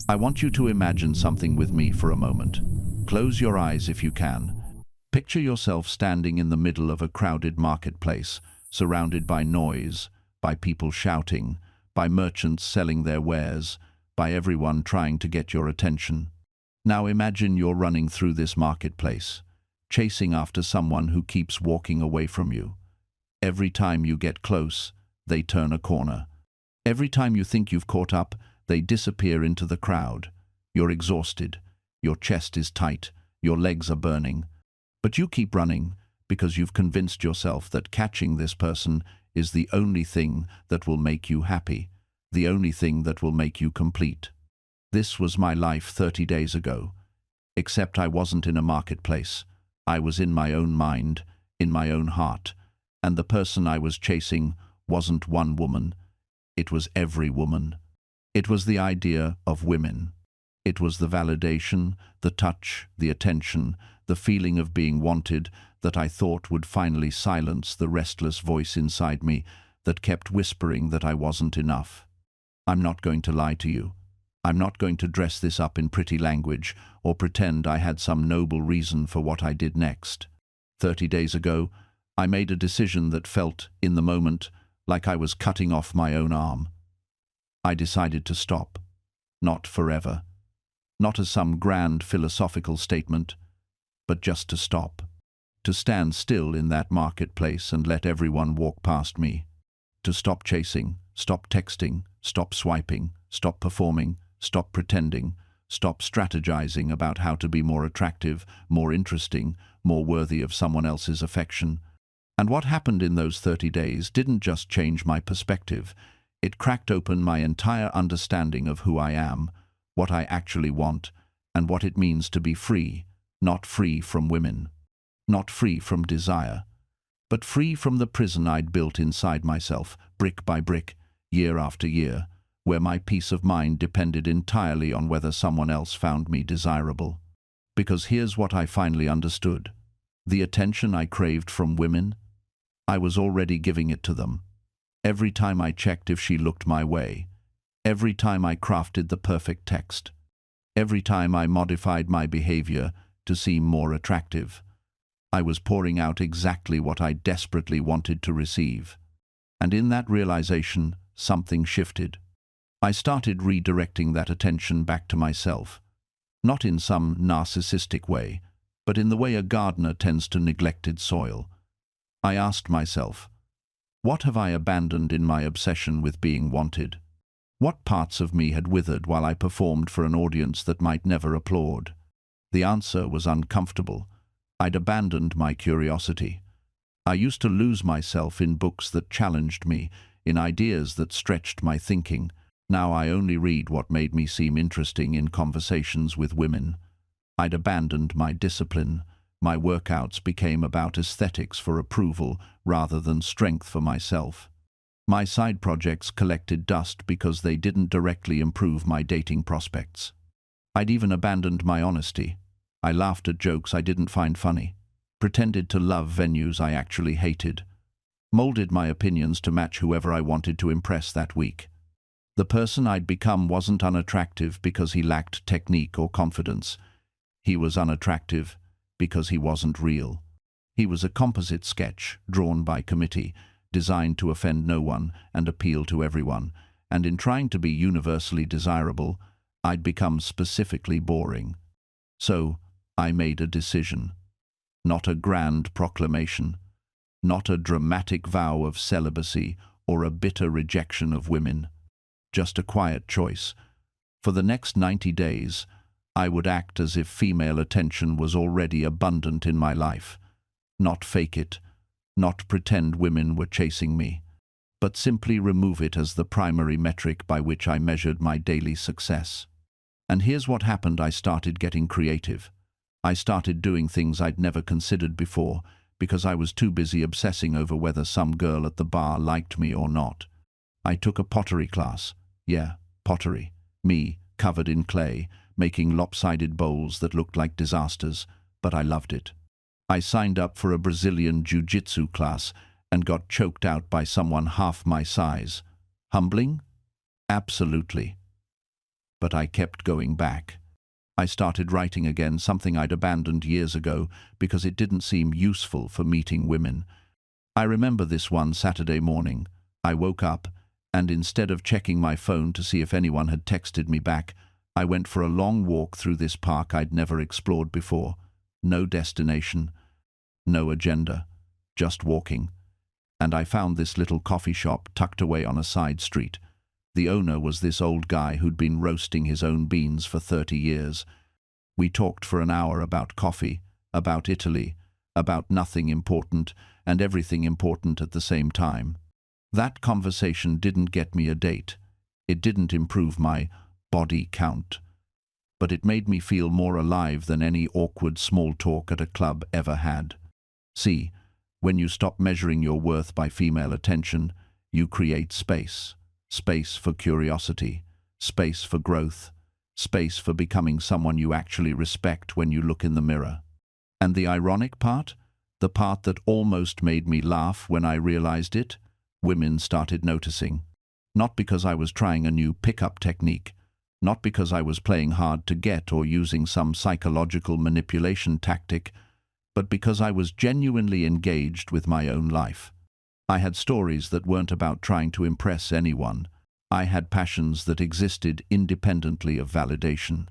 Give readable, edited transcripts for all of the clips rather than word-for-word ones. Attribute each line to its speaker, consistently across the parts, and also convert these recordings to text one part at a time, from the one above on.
Speaker 1: I want you to imagine something with me for a moment. Close your eyes if you can. Picture yourself standing in the middle of a crowded marketplace, surrounded by noise, by people shouting, by merchants selling their wares, by everyone trying to get your attention. Now imagine you're running through this marketplace, chasing after someone who keeps walking away from you. Every time you get close, they turn a corner. Every time you think you've caught up, they disappear into the crowd. You're exhausted. Your chest is tight. Your legs are burning. But you keep running because you've convinced yourself that catching this person is the only thing that will make you happy, the only thing that will make you complete. This was my life 30 days ago, except I wasn't in a marketplace. I was in my own mind, in my own heart, and the person I was chasing wasn't one woman. It was every woman. It was the idea of women. It was the validation, the touch, the attention, the feeling of being wanted that I thought would finally silence the restless voice inside me that kept whispering that I wasn't enough. I'm not going to lie to you. I'm not going to dress this up in pretty language or pretend I had some noble reason for what I did next. 30 days ago, I made a decision that felt, in the moment, like I was cutting off my own arm. I decided to stop. Not forever. Not as some grand philosophical statement, but just to stop. To stand still in that marketplace and let everyone walk past me. To stop chasing, stop texting, stop swiping, stop performing, stop pretending, stop strategizing about how to be more attractive, more interesting, more worthy of someone else's affection. And what happened in those 30 days didn't just change my perspective. It cracked open my entire understanding of who I am, what I actually want, and what it means to be free, not free from women, not free from desire, but free from the prison I'd built inside myself, brick by brick, year after year, where my peace of mind depended entirely on whether someone else found me desirable. Because here's what I finally understood. The attention I craved from women, I was already giving it to them. Every time I checked if she looked my way, every time I crafted the perfect text, every time I modified my behavior to seem more attractive, I was pouring out exactly what I desperately wanted to receive. And in that realization, something shifted. I started redirecting that attention back to myself, not in some narcissistic way, but in the way a gardener tends to neglected soil. I asked myself, what have I abandoned in my obsession with being wanted? What parts of me had withered while I performed for an audience that might never applaud? The answer was uncomfortable. I'd abandoned my curiosity. I used to lose myself in books that challenged me, in ideas that stretched my thinking. Now I only read what made me seem interesting in conversations with women. I'd abandoned my discipline. My workouts became about aesthetics for approval rather than strength for myself. My side projects collected dust because they didn't directly improve my dating prospects. I'd even abandoned my honesty. I laughed at jokes I didn't find funny, pretended to love venues I actually hated, molded my opinions to match whoever I wanted to impress that week. The person I'd become wasn't unattractive because he lacked technique or confidence. He was unattractive because he wasn't real. He was a composite sketch drawn by committee, designed to offend no one and appeal to everyone, and in trying to be universally desirable, I'd become specifically boring. So I made a decision. Not a grand proclamation, not a dramatic vow of celibacy or a bitter rejection of women, just a quiet choice. For the next 90 days, I would act as if female attention was already abundant in my life, not fake it, not pretend women were chasing me, but simply remove it as the primary metric by which I measured my daily success. And here's what happened. I started getting creative. I started doing things I'd never considered before because I was too busy obsessing over whether some girl at the bar liked me or not. I took a pottery class. Yeah, pottery. Me, covered in clay, making lopsided bowls that looked like disasters, but I loved it. I signed up for a Brazilian jiu-jitsu class and got choked out by someone half my size. Humbling? Absolutely. but I kept going back. I started writing again, something I'd abandoned years ago because it didn't seem useful for meeting women. I remember this one Saturday morning. I woke up, and instead of checking my phone to see if anyone had texted me back, I went for a long walk through this park I'd never explored before. No destination, no agenda, just walking. And I found this little coffee shop tucked away on a side street. The owner was this old guy who'd been roasting his own beans for 30 years. We talked for an hour about coffee, about Italy, about nothing important and everything important at the same time. That conversation didn't get me a date. It didn't improve my body count. But it made me feel more alive than any awkward small talk at a club ever had. See, when you stop measuring your worth by female attention, you create space. Space for curiosity, space for growth, space for becoming someone you actually respect when you look in the mirror. And the ironic part? The part that almost made me laugh when I realized it? Women started noticing. Not because I was trying a new pickup technique, not because I was playing hard to get or using some psychological manipulation tactic, but because I was genuinely engaged with my own life. I had stories that weren't about trying to impress anyone. I had passions that existed independently of validation.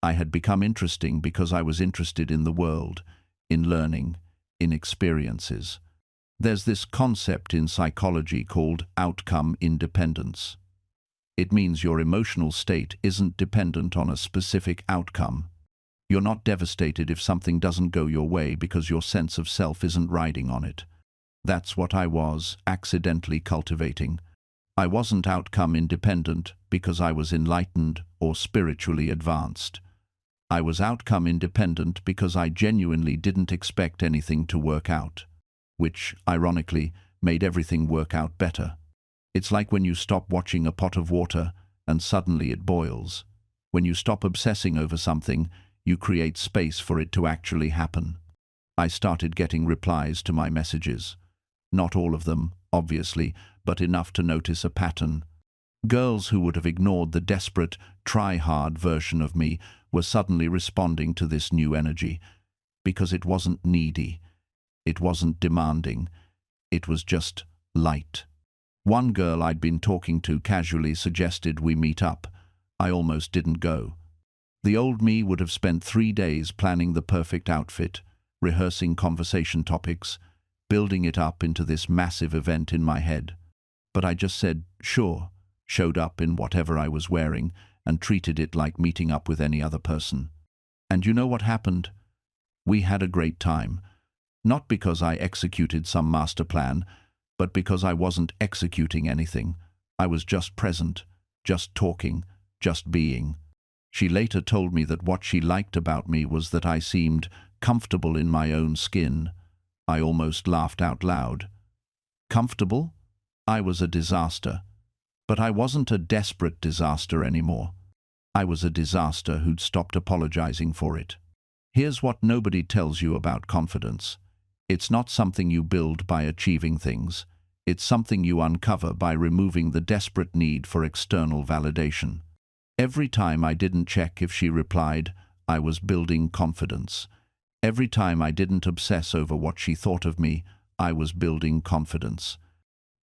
Speaker 1: I had become interesting because I was interested in the world, in learning, in experiences. There's this concept in psychology called outcome independence. It means your emotional state isn't dependent on a specific outcome. You're not devastated if something doesn't go your way because your sense of self isn't riding on it. That's what I was accidentally cultivating. I wasn't outcome independent because I was enlightened or spiritually advanced. I was outcome independent because I genuinely didn't expect anything to work out, which, ironically, made everything work out better. It's like when you stop watching a pot of water and suddenly it boils. When you stop obsessing over something, you create space for it to actually happen. I started getting replies to my messages. Not all of them, obviously, but enough to notice a pattern. Girls who would have ignored the desperate, try-hard version of me were suddenly responding to this new energy, because it wasn't needy, it wasn't demanding, it was just light. One girl I'd been talking to casually suggested we meet up. I almost didn't go. The old me would have spent 3 days planning the perfect outfit, rehearsing conversation topics, building it up into this massive event in my head. But I just said, sure, showed up in whatever I was wearing, and treated it like meeting up with any other person. And you know what happened? We had a great time. Not because I executed some master plan, but because I wasn't executing anything. I was just present, just talking, just being. She later told me that what she liked about me was that I seemed comfortable in my own skin. I almost laughed out loud. Comfortable? I was a disaster. But I wasn't a desperate disaster anymore. I was a disaster who'd stopped apologizing for it. Here's what nobody tells you about confidence. It's not something you build by achieving things. It's something you uncover by removing the desperate need for external validation. Every time I didn't check if she replied, I was building confidence. Every time I didn't obsess over what she thought of me, I was building confidence.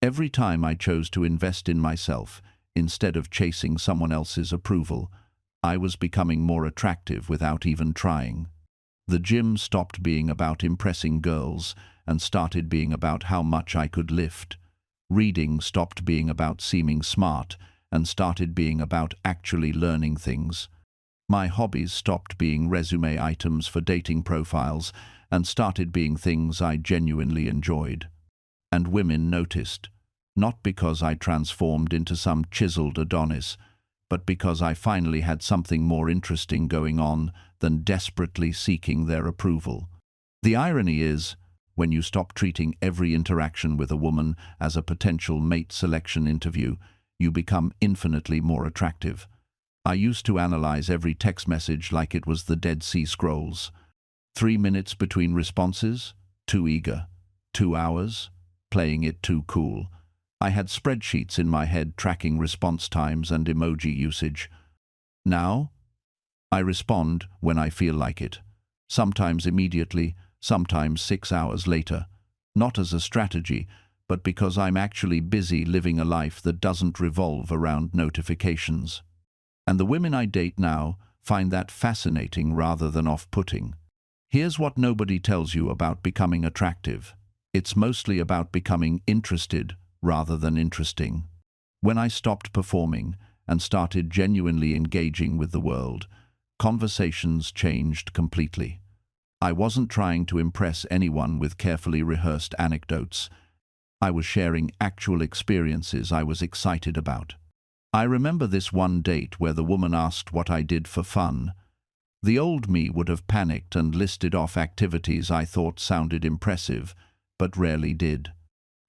Speaker 1: Every time I chose to invest in myself, instead of chasing someone else's approval, I was becoming more attractive without even trying. The gym stopped being about impressing girls and started being about how much I could lift. Reading stopped being about seeming smart and started being about actually learning things. My hobbies stopped being resume items for dating profiles and started being things I genuinely enjoyed. And women noticed, not because I transformed into some chiseled Adonis, but because I finally had something more interesting going on than desperately seeking their approval. The irony is, when you stop treating every interaction with a woman as a potential mate selection interview, you become infinitely more attractive. I used to analyze every text message like it was the Dead Sea Scrolls. 3 minutes between responses? Too eager. 2 hours? Playing it too cool. I had spreadsheets in my head tracking response times and emoji usage. Now, I respond when I feel like it, sometimes immediately, sometimes 6 hours later, not as a strategy, but because I'm actually busy living a life that doesn't revolve around notifications. And the women I date now find that fascinating rather than off-putting. Here's what nobody tells you about becoming attractive. It's mostly about becoming interested rather than interesting. When I stopped performing and started genuinely engaging with the world, conversations changed completely. I wasn't trying to impress anyone with carefully rehearsed anecdotes. I was sharing actual experiences I was excited about. I remember this one date where the woman asked what I did for fun. The old me would have panicked and listed off activities I thought sounded impressive, but rarely did.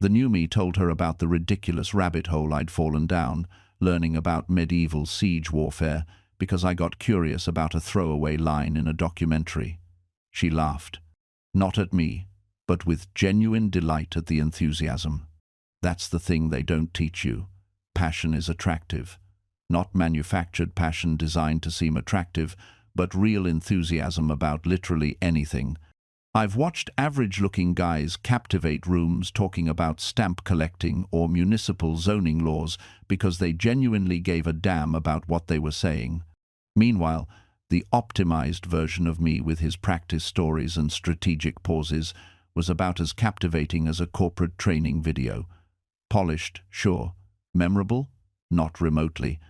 Speaker 1: The new me told her about the ridiculous rabbit hole I'd fallen down, learning about medieval siege warfare because I got curious about a throwaway line in a documentary. She laughed, not at me, but with genuine delight at the enthusiasm. That's the thing they don't teach you. Passion is attractive. Not manufactured passion designed to seem attractive, but real enthusiasm about literally anything. I've watched average-looking guys captivate rooms talking about stamp collecting or municipal zoning laws because they genuinely gave a damn about what they were saying. Meanwhile, the optimized version of me with his practice stories and strategic pauses was about as captivating as a corporate training video. Polished, sure. Memorable? Not remotely.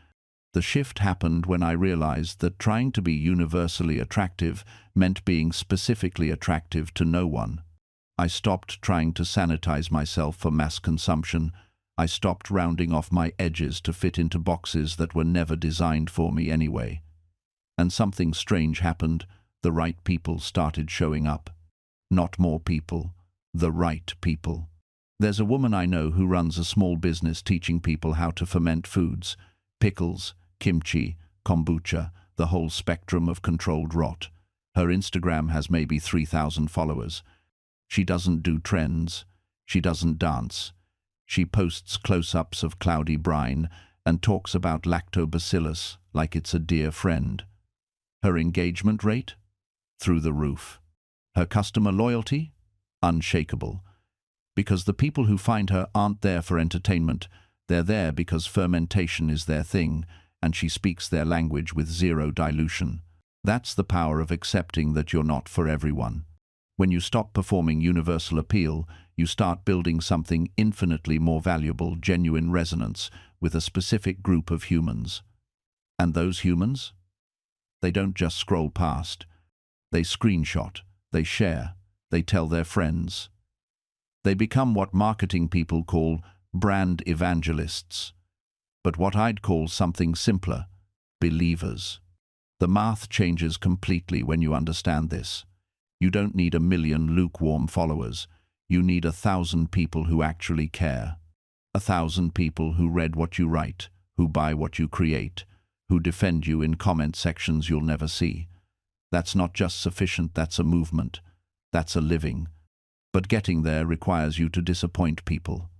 Speaker 1: The shift happened when I realized that trying to be universally attractive meant being specifically attractive to no one. I stopped trying to sanitize myself for mass consumption. I stopped rounding off my edges to fit into boxes that were never designed for me anyway. And something strange happened. The right people started showing up. Not more people, the right people. There's a woman I know who runs a small business teaching people how to ferment foods, pickles, kimchi, kombucha, the whole spectrum of controlled rot. Her Instagram has maybe 3,000 followers. She doesn't do trends. She doesn't dance. She posts close-ups of cloudy brine and talks about lactobacillus like it's a dear friend. Her engagement rate? Through the roof. Her customer loyalty? Unshakable. Because the people who find her aren't there for entertainment. They're there because fermentation is their thing, and she speaks their language with zero dilution. That's the power of accepting that you're not for everyone. When you stop performing universal appeal, you start building something infinitely more valuable, genuine resonance with a specific group of humans. And those humans? They don't just scroll past. They screenshot, they share, they tell their friends. They become what marketing people call brand evangelists, but what I'd call something simpler, believers. The math changes completely when you understand this. You don't need 1 million lukewarm followers. You need 1,000 people who actually care. 1,000 people who read what you write, who buy what you create, who defend you in comment sections you'll never see. That's not just sufficient, that's a movement. That's a living. But getting there requires you to disappoint people.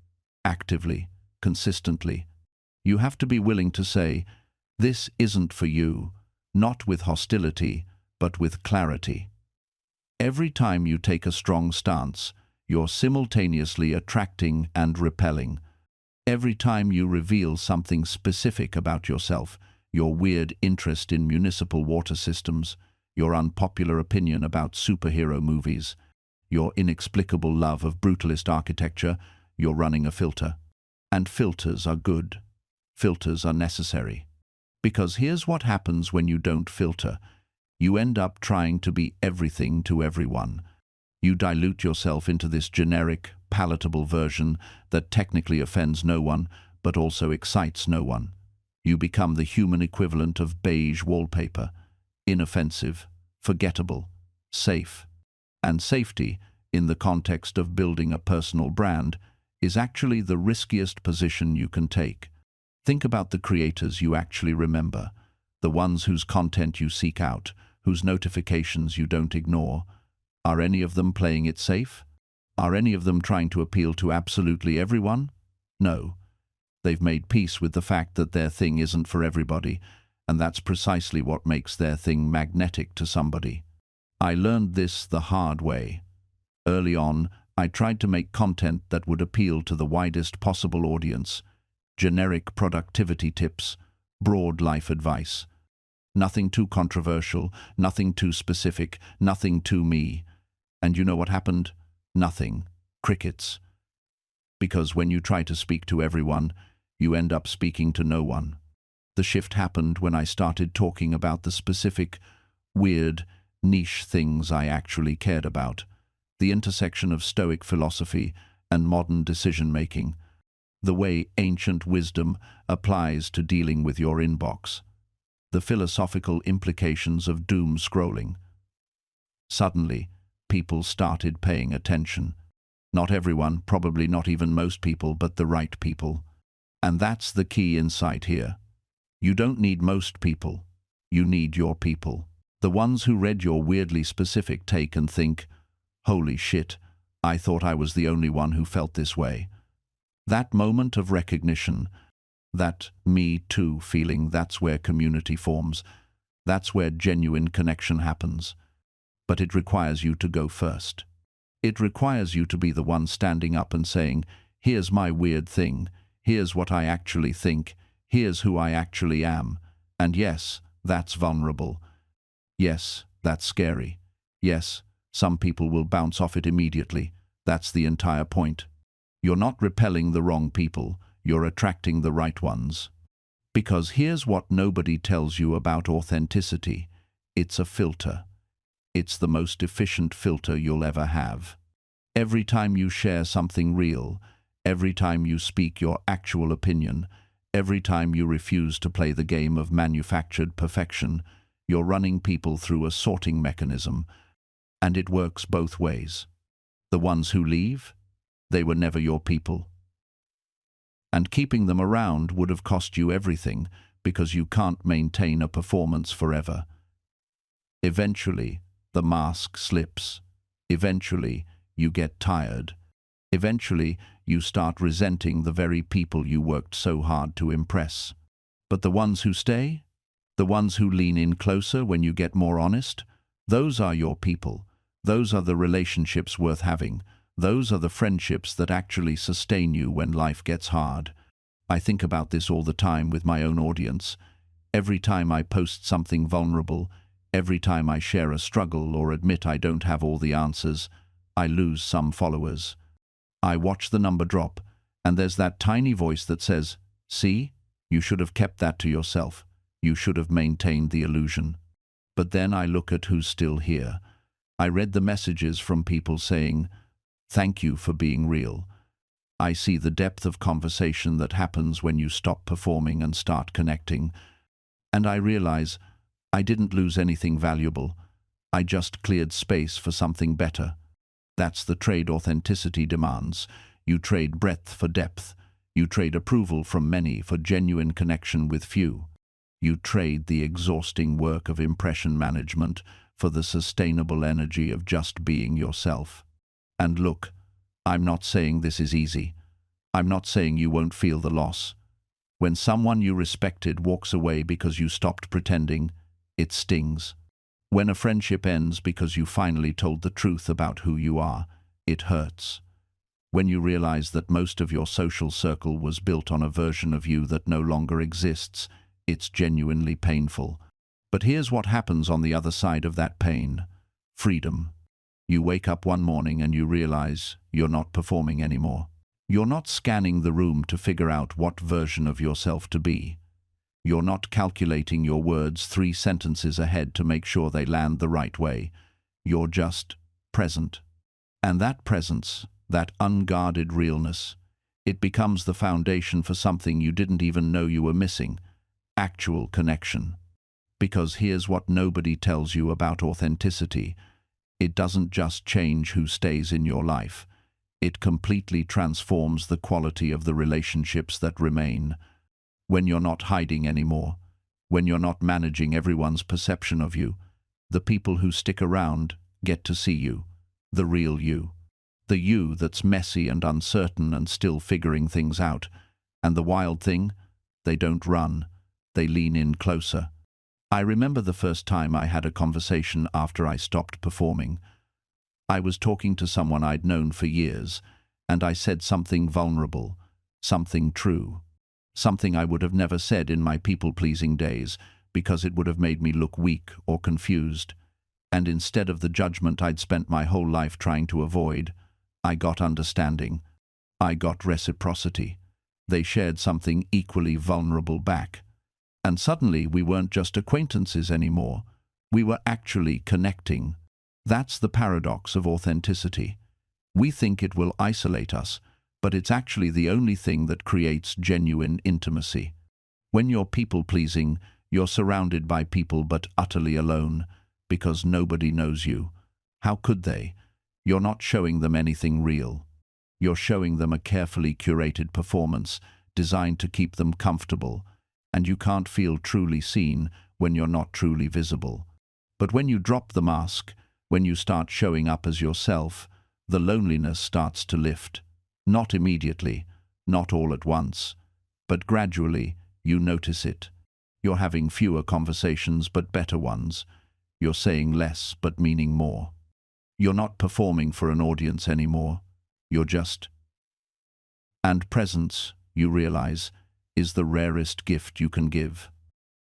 Speaker 1: Actively, consistently. You have to be willing to say, this isn't for you, not with hostility, but with clarity. Every time you take a strong stance, you're simultaneously attracting and repelling. Every time you reveal something specific about yourself, your weird interest in municipal water systems, your unpopular opinion about superhero movies, your inexplicable love of brutalist architecture, you're running a filter. And filters are good. Filters are necessary. Because here's what happens when you don't filter. You end up trying to be everything to everyone. You dilute yourself into this generic, palatable version that technically offends no one, but also excites no one. You become the human equivalent of beige wallpaper. Inoffensive, forgettable, safe. And safety, in the context of building a personal brand, is actually the riskiest position you can take. Think about the creators you actually remember, the ones whose content you seek out, whose notifications you don't ignore. Are any of them playing it safe? Are any of them trying to appeal to absolutely everyone? No. They've made peace with the fact that their thing isn't for everybody, and that's precisely what makes their thing magnetic to somebody. I learned this the hard way. Early on, I tried to make content that would appeal to the widest possible audience, generic productivity tips, broad life advice. Nothing too controversial, nothing too specific, nothing too me. And you know what happened? Nothing. Crickets. Because when you try to speak to everyone, you end up speaking to no one. The shift happened when I started talking about the specific, weird, niche things I actually cared about. The intersection of Stoic philosophy and modern decision-making. The way ancient wisdom applies to dealing with your inbox. The philosophical implications of doom scrolling. Suddenly, people started paying attention. Not everyone, probably not even most people, but the right people. And that's the key insight here. You don't need most people. You need your people. The ones who read your weirdly specific take and think, "Holy shit, I thought I was the only one who felt this way." That moment of recognition, that me too feeling, that's where community forms. That's where genuine connection happens. But it requires you to go first. It requires you to be the one standing up and saying, "Here's my weird thing. Here's what I actually think. Here's who I actually am." And yes, that's vulnerable. Yes, that's scary. Yes, some people will bounce off it immediately. That's the entire point. You're not repelling the wrong people. You're attracting the right ones. Because here's what nobody tells you about authenticity. It's a filter. It's the most efficient filter you'll ever have. Every time you share something real, every time you speak your actual opinion, every time you refuse to play the game of manufactured perfection, you're running people through a sorting mechanism, and it works both ways. The ones who leave, they were never your people. And keeping them around would have cost you everything, because you can't maintain a performance forever. Eventually, the mask slips. Eventually, you get tired. Eventually, you start resenting the very people you worked so hard to impress. But the ones who stay, the ones who lean in closer when you get more honest, those are your people. Those are the relationships worth having. Those are the friendships that actually sustain you when life gets hard. I think about this all the time with my own audience. Every time I post something vulnerable, every time I share a struggle or admit I don't have all the answers, I lose some followers. I watch the number drop, and there's that tiny voice that says, "See, you should have kept that to yourself. You should have maintained the illusion." But then I look at who's still here. I read the messages from people saying, "Thank you for being real." I see the depth of conversation that happens when you stop performing and start connecting. And I realize I didn't lose anything valuable. I just cleared space for something better. That's the trade authenticity demands. You trade breadth for depth. You trade approval from many for genuine connection with few. You trade the exhausting work of impression management for the sustainable energy of just being yourself. And look, I'm not saying this is easy. I'm not saying you won't feel the loss. When someone you respected walks away because you stopped pretending, it stings. When a friendship ends because you finally told the truth about who you are, it hurts. When you realize that most of your social circle was built on a version of you that no longer exists, it's genuinely painful. But here's what happens on the other side of that pain. Freedom. You wake up one morning and you realize you're not performing anymore. You're not scanning the room to figure out what version of yourself to be. You're not calculating your words 3 sentences ahead to make sure they land the right way. You're just present. And that presence, that unguarded realness, it becomes the foundation for something you didn't even know you were missing: actual connection. Because here's what nobody tells you about authenticity. It doesn't just change who stays in your life. It completely transforms the quality of the relationships that remain. When you're not hiding anymore, when you're not managing everyone's perception of you, the people who stick around get to see you, the real you. The you that's messy and uncertain and still figuring things out. And the wild thing, they don't run, they lean in closer. I remember the first time I had a conversation after I stopped performing. I was talking to someone I'd known for years, and I said something vulnerable, something true, something I would have never said in my people-pleasing days because it would have made me look weak or confused. And instead of the judgment I'd spent my whole life trying to avoid, I got understanding. I got reciprocity. They shared something equally vulnerable back. And suddenly we weren't just acquaintances anymore. We were actually connecting. That's the paradox of authenticity. We think it will isolate us, but it's actually the only thing that creates genuine intimacy. When you're people-pleasing, you're surrounded by people but utterly alone, because nobody knows you. How could they? You're not showing them anything real. You're showing them a carefully curated performance designed to keep them comfortable, and you can't feel truly seen when you're not truly visible. But when you drop the mask, when you start showing up as yourself, the loneliness starts to lift. Not immediately, not all at once, but gradually you notice it. You're having fewer conversations but better ones. You're saying less but meaning more. You're not performing for an audience anymore. You're just. And presence, you realize, is the rarest gift you can give.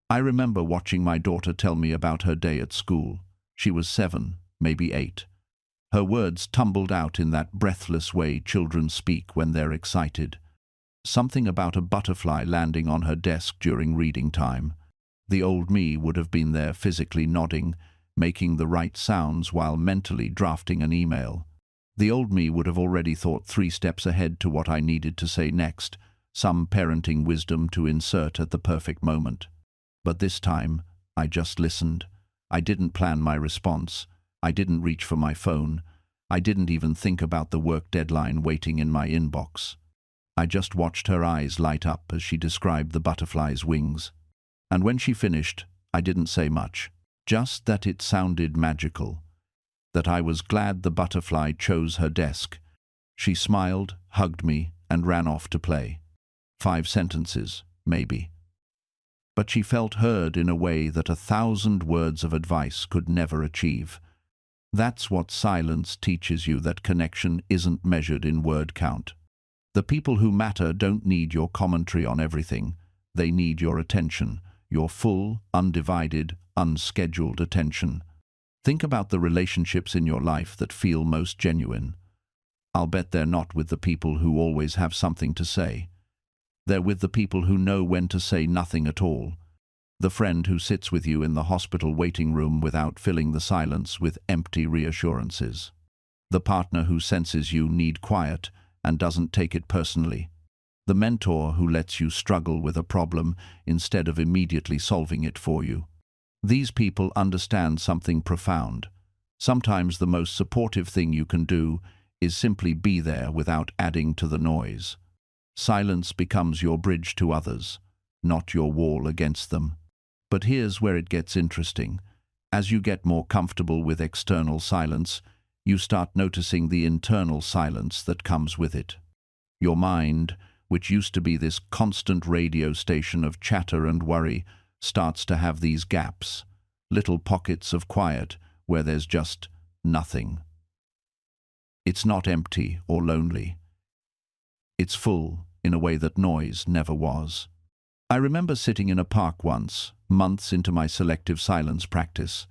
Speaker 1: I remember watching my daughter tell me about her day at school. She was 7, maybe 8. Her words tumbled out in that breathless way children speak when they're excited. Something about a butterfly landing on her desk during reading time. The old me would have been there physically nodding, making the right sounds while mentally drafting an email. The old me would have already thought 3 steps ahead to what I needed to say next, some parenting wisdom to insert at the perfect moment. But this time, I just listened. I didn't plan my response. I didn't reach for my phone. I didn't even think about the work deadline waiting in my inbox. I just watched her eyes light up as she described the butterfly's wings. And when she finished, I didn't say much, just that it sounded magical, that I was glad the butterfly chose her desk. She smiled, hugged me, and ran off to play. 5 sentences, maybe. But she felt heard in a way that 1,000 words of advice could never achieve. That's what silence teaches you, that connection isn't measured in word count. The people who matter don't need your commentary on everything. They need your attention, your full, undivided, unscheduled attention. Think about the relationships in your life that feel most genuine. I'll bet they're not with the people who always have something to say. They're with the people who know when to say nothing at all. The friend who sits with you in the hospital waiting room without filling the silence with empty reassurances. The partner who senses you need quiet and doesn't take it personally. The mentor who lets you struggle with a problem instead of immediately solving it for you. These people understand something profound. Sometimes the most supportive thing you can do is simply be there without adding to the noise. Silence becomes your bridge to others, not your wall against them. But here's where it gets interesting. As you get more comfortable with external silence, you start noticing the internal silence that comes with it. Your mind, which used to be this constant radio station of chatter and worry, starts to have these gaps, little pockets of quiet where there's just nothing. It's not empty or lonely. It's full in a way that noise never was. I remember sitting in a park once, months into my selective silence practice.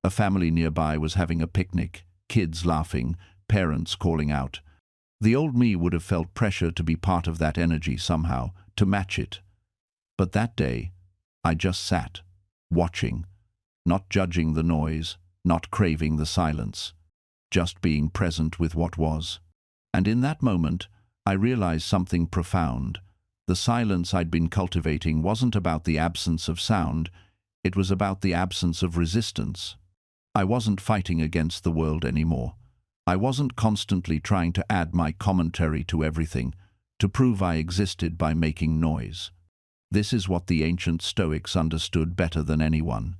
Speaker 1: A family nearby was having a picnic, kids laughing, parents calling out. The old me would have felt pressure to be part of that energy somehow, to match it. But that day, I just sat, watching, not judging the noise, not craving the silence, just being present with what was. And in that moment, I realized something profound. The silence I'd been cultivating wasn't about the absence of sound, it was about the absence of resistance. I wasn't fighting against the world anymore. I wasn't constantly trying to add my commentary to everything, to prove I existed by making noise. This is what the ancient Stoics understood better than anyone.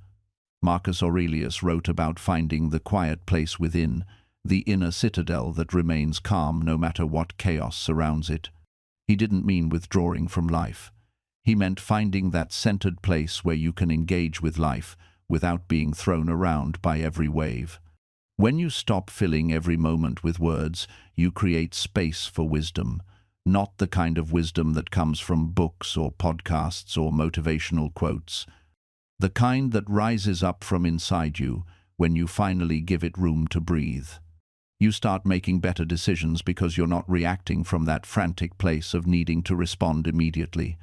Speaker 1: Marcus Aurelius wrote about finding the quiet place within, the inner citadel that remains calm no matter what chaos surrounds it. He didn't mean withdrawing from life. He meant finding that centered place where you can engage with life without being thrown around by every wave. When you stop filling every moment with words, you create space for wisdom, not the kind of wisdom that comes from books or podcasts or motivational quotes. The kind that rises up from inside you when you finally give it room to breathe. You start making better decisions because you're not reacting from that frantic place of needing to respond immediately.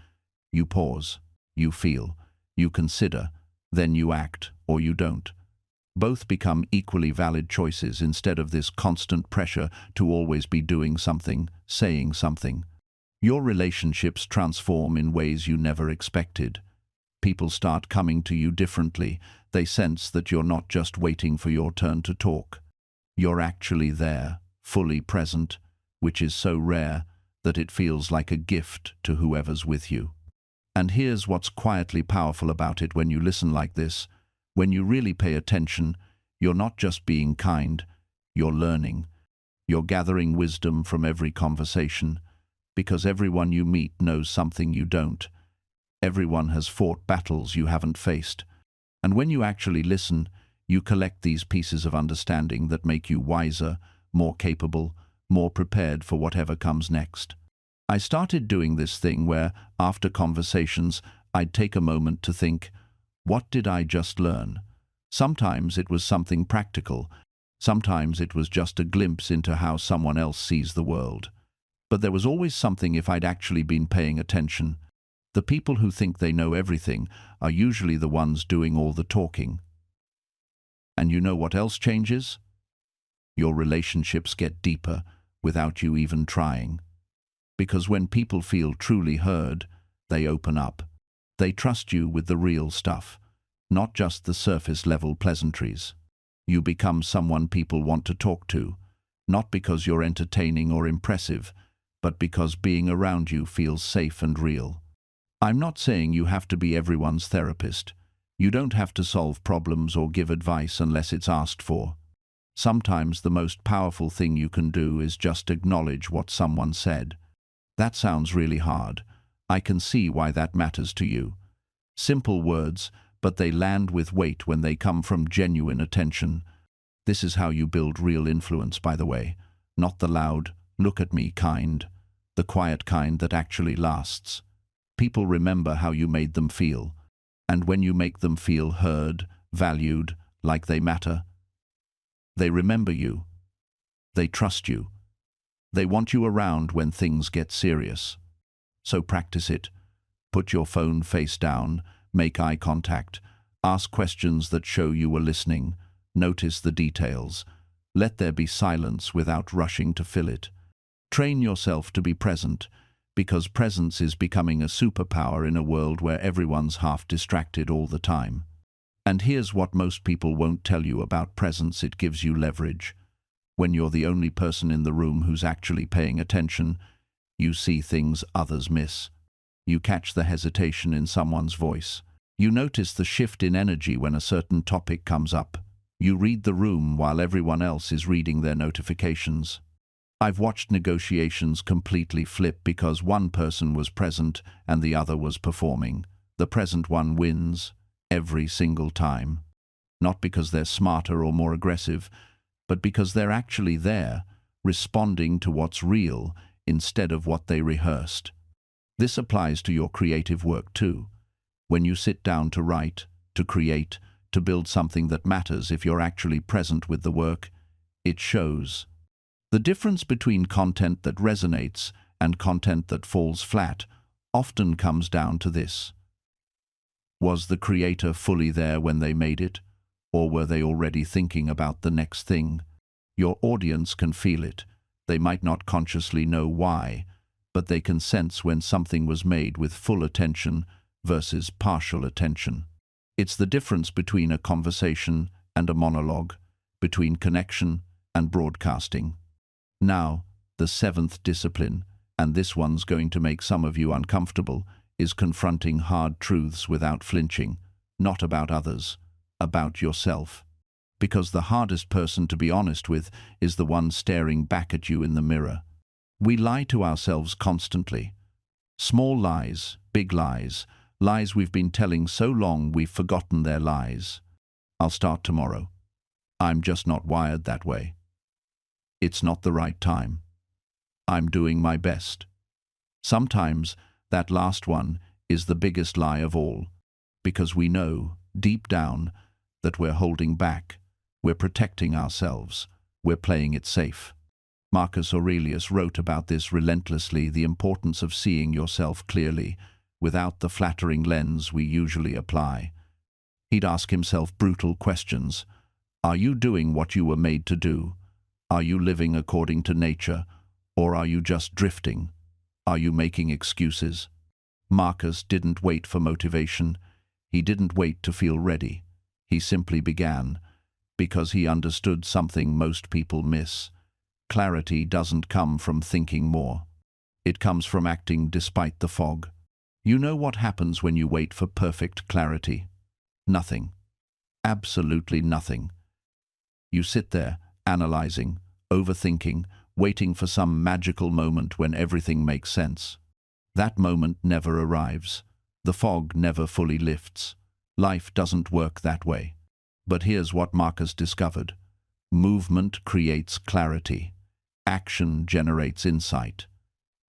Speaker 1: You pause, you feel, you consider, then you act or you don't. Both become equally valid choices instead of this constant pressure to always be doing something, saying something. Your relationships transform in ways you never expected. People start coming to you differently. They sense that you're not just waiting for your turn to talk. You're actually there, fully present, which is so rare that it feels like a gift to whoever's with you. And here's what's quietly powerful about it when you listen like this. When you really pay attention, you're not just being kind, you're learning. You're gathering wisdom from every conversation, because everyone you meet knows something you don't. Everyone has fought battles you haven't faced. And when you actually listen, you collect these pieces of understanding that make you wiser, more capable, more prepared for whatever comes next. I started doing this thing where, after conversations, I'd take a moment to think, what did I just learn? Sometimes it was something practical. Sometimes it was just a glimpse into how someone else sees the world. But there was always something if I'd actually been paying attention. The people who think they know everything are usually the ones doing all the talking. And you know what else changes? Your relationships get deeper without you even trying. Because when people feel truly heard, they open up. They trust you with the real stuff, not just the surface-level pleasantries. You become someone people want to talk to, not because you're entertaining or impressive, but because being around you feels safe and real. I'm not saying you have to be everyone's therapist. You don't have to solve problems or give advice unless it's asked for. Sometimes the most powerful thing you can do is just acknowledge what someone said. That sounds really hard. I can see why that matters to you. Simple words, but they land with weight when they come from genuine attention. This is how you build real influence, by the way. Not the loud, look at me kind. The quiet kind that actually lasts. People remember how you made them feel. And when you make them feel heard, valued, like they matter, they remember you. They trust you. They want you around when things get serious. So practice it. Put your phone face down, make eye contact, ask questions that show you were listening, notice the details. Let there be silence without rushing to fill it. Train yourself to be present, because presence is becoming a superpower in a world where everyone's half distracted all the time. And here's what most people won't tell you about presence: it gives you leverage. When you're the only person in the room who's actually paying attention, you see things others miss. You catch the hesitation in someone's voice. You notice the shift in energy when a certain topic comes up. You read the room while everyone else is reading their notifications. I've watched negotiations completely flip because one person was present and the other was performing. The present one wins every single time. Not because they're smarter or more aggressive, but because they're actually there, responding to what's real instead of what they rehearsed. This applies to your creative work too. When you sit down to write, to create, to build something that matters, if you're actually present with the work, it shows. The difference between content that resonates and content that falls flat often comes down to this. Was the creator fully there when they made it? Or were they already thinking about the next thing? Your audience can feel it. They might not consciously know why, but they can sense when something was made with full attention versus partial attention. It's the difference between a conversation and a monologue, between connection and broadcasting. Now, the seventh discipline, and this one's going to make some of you uncomfortable, is confronting hard truths without flinching, not about others, about yourself. Because the hardest person to be honest with is the one staring back at you in the mirror. We lie to ourselves constantly. Small lies, big lies, lies we've been telling so long we've forgotten their lies. I'll start tomorrow. I'm just not wired that way. It's not the right time. I'm doing my best. Sometimes that last one is the biggest lie of all, because we know, deep down, that we're holding back, we're protecting ourselves, we're playing it safe. Marcus Aurelius wrote about this relentlessly, the importance of seeing yourself clearly, without the flattering lens we usually apply. He'd ask himself brutal questions. Are you doing what you were made to do? Are you living according to nature? Or are you just drifting? Are you making excuses? Marcus didn't wait for motivation. He didn't wait to feel ready. He simply began, because he understood something most people miss. Clarity doesn't come from thinking more. It comes from acting despite the fog. You know what happens when you wait for perfect clarity? Nothing. Absolutely nothing. You sit there, analyzing, overthinking, waiting for some magical moment when everything makes sense. That moment never arrives. The fog never fully lifts. Life doesn't work that way. But here's what Marcus discovered. Movement creates clarity. Action generates insight.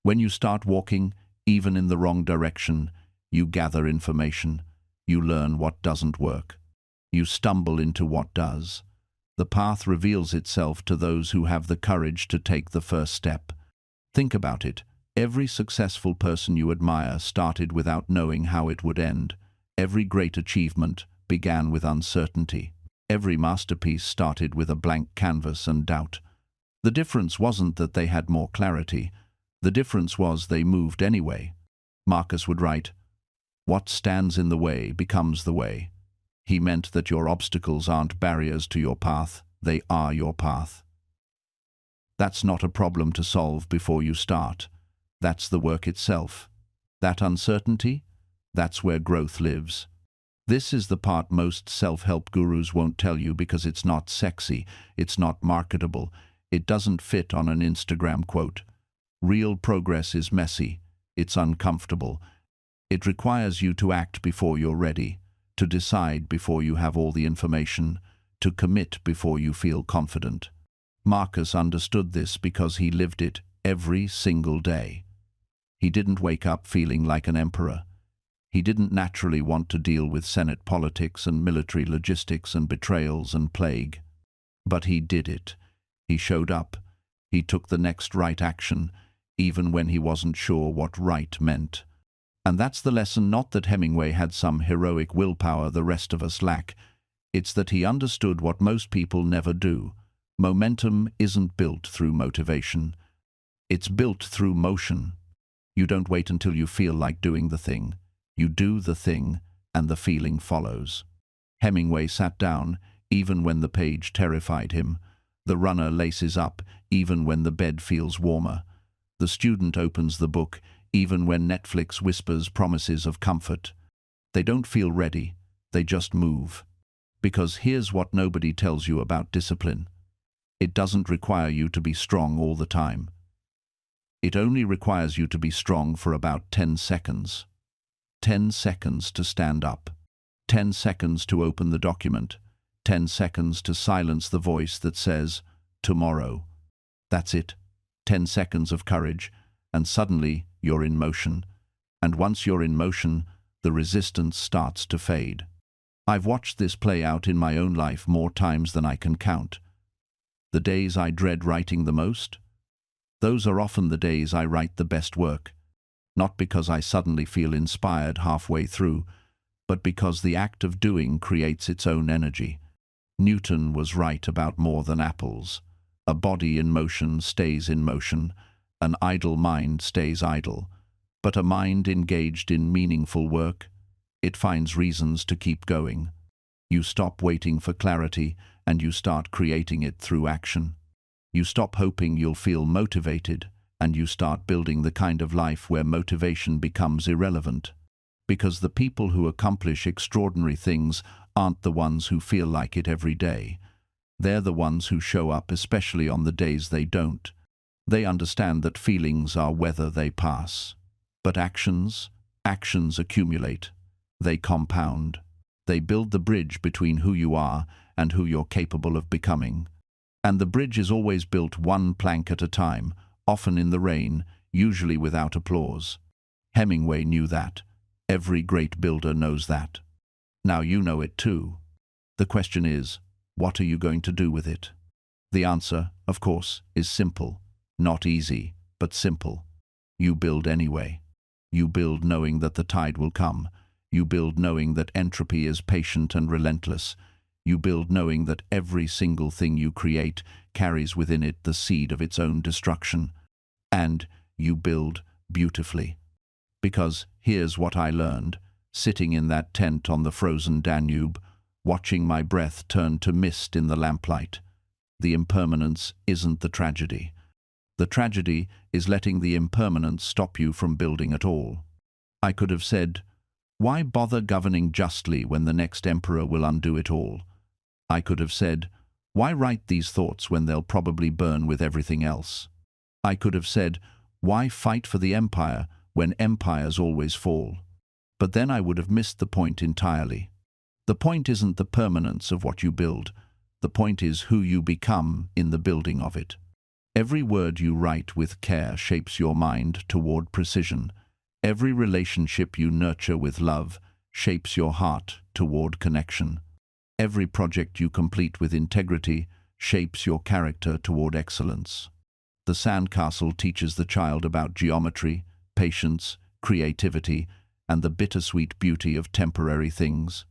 Speaker 1: When you start walking, even in the wrong direction, you gather information. You learn what doesn't work. You stumble into what does. The path reveals itself to those who have the courage to take the first step. Think about it. Every successful person you admire started without knowing how it would end. Every great achievement began with uncertainty. Every masterpiece started with a blank canvas and doubt. The difference wasn't that they had more clarity. The difference was they moved anyway. Marcus would write, "What stands in the way becomes the way." He meant that your obstacles aren't barriers to your path, they are your path. That's not a problem to solve before you start. That's the work itself. That uncertainty, that's where growth lives. This is the part most self-help gurus won't tell you because it's not sexy, it's not marketable, it doesn't fit on an Instagram quote. Real progress is messy, it's uncomfortable. It requires you to act before you're ready, to decide before you have all the information, to commit before you feel confident. Marcus understood this because he lived it every single day. He didn't wake up feeling like an emperor. He didn't naturally want to deal with Senate politics and military logistics and betrayals and plague. But he did it. He showed up. He took the next right action, even when he wasn't sure what right meant. And that's the lesson, not that Hemingway had some heroic willpower the rest of us lack. It's that he understood what most people never do. Momentum isn't built through motivation. It's built through motion. You don't wait until you feel like doing the thing. You do the thing, and the feeling follows. Hemingway sat down, even when the page terrified him. The runner laces up, even when the bed feels warmer. The student opens the book, even when Netflix whispers promises of comfort. They don't feel ready, they just move. Because here's what nobody tells you about discipline. It doesn't require you to be strong all the time. It only requires you to be strong for about 10 seconds. 10 seconds to stand up. 10 seconds to open the document. 10 seconds to silence the voice that says, tomorrow. That's it. 10 seconds of courage, and suddenly you're in motion. And once you're in motion, the resistance starts to fade. I've watched this play out in my own life more times than I can count. The days I dread writing the most? Those are often the days I write the best work. Not because I suddenly feel inspired halfway through, but because the act of doing creates its own energy. Newton was right about more than apples. A body in motion stays in motion. An idle mind stays idle. But a mind engaged in meaningful work, it finds reasons to keep going. You stop waiting for clarity, and you start creating it through action. You stop hoping you'll feel motivated, and you start building the kind of life where motivation becomes irrelevant. Because the people who accomplish extraordinary things aren't the ones who feel like it every day. They're the ones who show up, especially on the days they don't. They understand that feelings are weather, they pass. But actions accumulate. They compound. They build the bridge between who you are and who you're capable of becoming. And the bridge is always built one plank at a time, often in the rain, usually without applause. Hemingway knew that. Every great builder knows that. Now you know it too. The question is, what are you going to do with it? The answer, of course, is simple. Not easy, but simple. You build anyway. You build knowing that the tide will come. You build knowing that entropy is patient and relentless. You build knowing that every single thing you create carries within it the seed of its own destruction. And you build beautifully. Because here's what I learned, sitting in that tent on the frozen Danube, watching my breath turn to mist in the lamplight. The impermanence isn't the tragedy. The tragedy is letting the impermanence stop you from building at all. I could have said, why bother governing justly when the next emperor will undo it all? I could have said, why write these thoughts when they'll probably burn with everything else? I could have said, why fight for the empire when empires always fall? But then I would have missed the point entirely. The point isn't the permanence of what you build. The point is who you become in the building of it. Every word you write with care shapes your mind toward precision. Every relationship you nurture with love shapes your heart toward connection. Every project you complete with integrity shapes your character toward excellence. The sandcastle teaches the child about geometry, patience, creativity, and the bittersweet beauty of temporary things.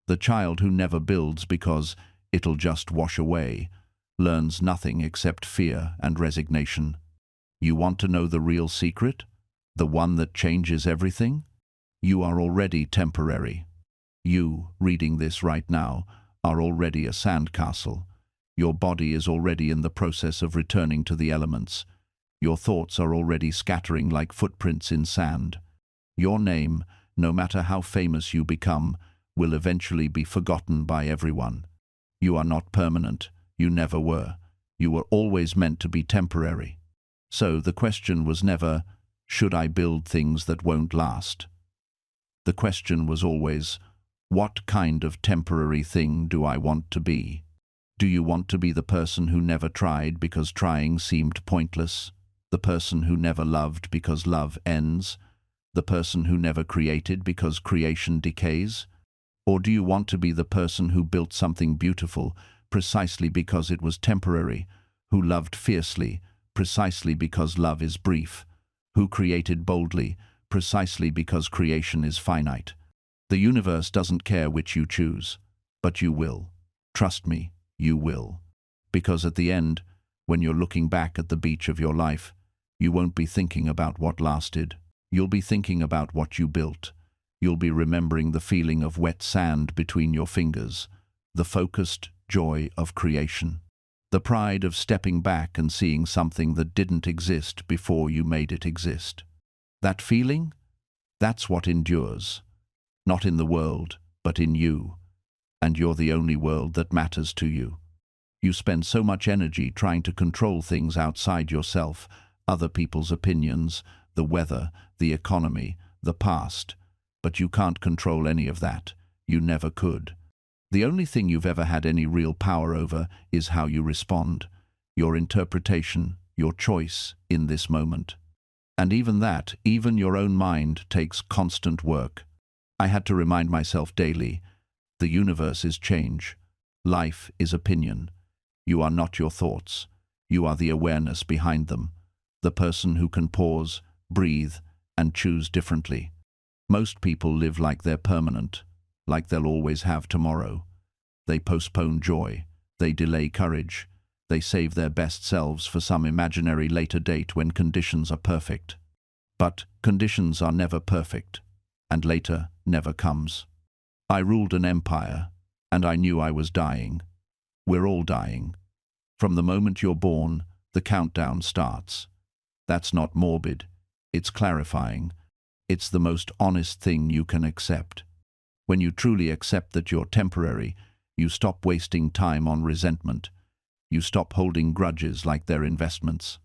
Speaker 1: The child who never builds because it'll just wash away learns nothing except fear and resignation. You want to know the real secret? The one that changes everything? You are already temporary. You, reading this right now, are already a sandcastle. Your body is already in the process of returning to the elements. Your thoughts are already scattering like footprints in sand. Your name, no matter how famous you become, will eventually be forgotten by everyone. You are not permanent. You never were. You were always meant to be temporary. So the question was never, should I build things that won't last? The question was always, what kind of temporary thing do I want to be? Do you want to be the person who never tried because trying seemed pointless? The person who never loved because love ends? The person who never created because creation decays? Or do you want to be the person who built something beautiful precisely because it was temporary, who loved fiercely precisely because love is brief, who created boldly precisely because creation is finite? The universe doesn't care which you choose, but you will. Trust me, you will. Because at the end, when you're looking back at the beach of your life, you won't be thinking about what lasted. You'll be thinking about what you built. You'll be remembering the feeling of wet sand between your fingers, the focused joy of creation, the pride of stepping back and seeing something that didn't exist before you made it exist. That feeling? That's what endures. Not in the world, but in you. And you're the only world that matters to you. You spend so much energy trying to control things outside yourself, other people's opinions, the weather, the economy, the past. But you can't control any of that. You never could. The only thing you've ever had any real power over is how you respond, your interpretation, your choice in this moment. And even that, even your own mind, takes constant work. I had to remind myself daily, the universe is change. Life is opinion. You are not your thoughts. You are the awareness behind them, the person who can pause, breathe, and choose differently. Most people live like they're permanent, like they'll always have tomorrow. They postpone joy. They delay courage. They save their best selves for some imaginary later date when conditions are perfect. But conditions are never perfect, and later never comes. I ruled an empire, and I knew I was dying. We're all dying. From the moment you're born, the countdown starts. That's not morbid. It's clarifying. It's the most honest thing you can accept. When you truly accept that you're temporary, you stop wasting time on resentment. You stop holding grudges like they're investments.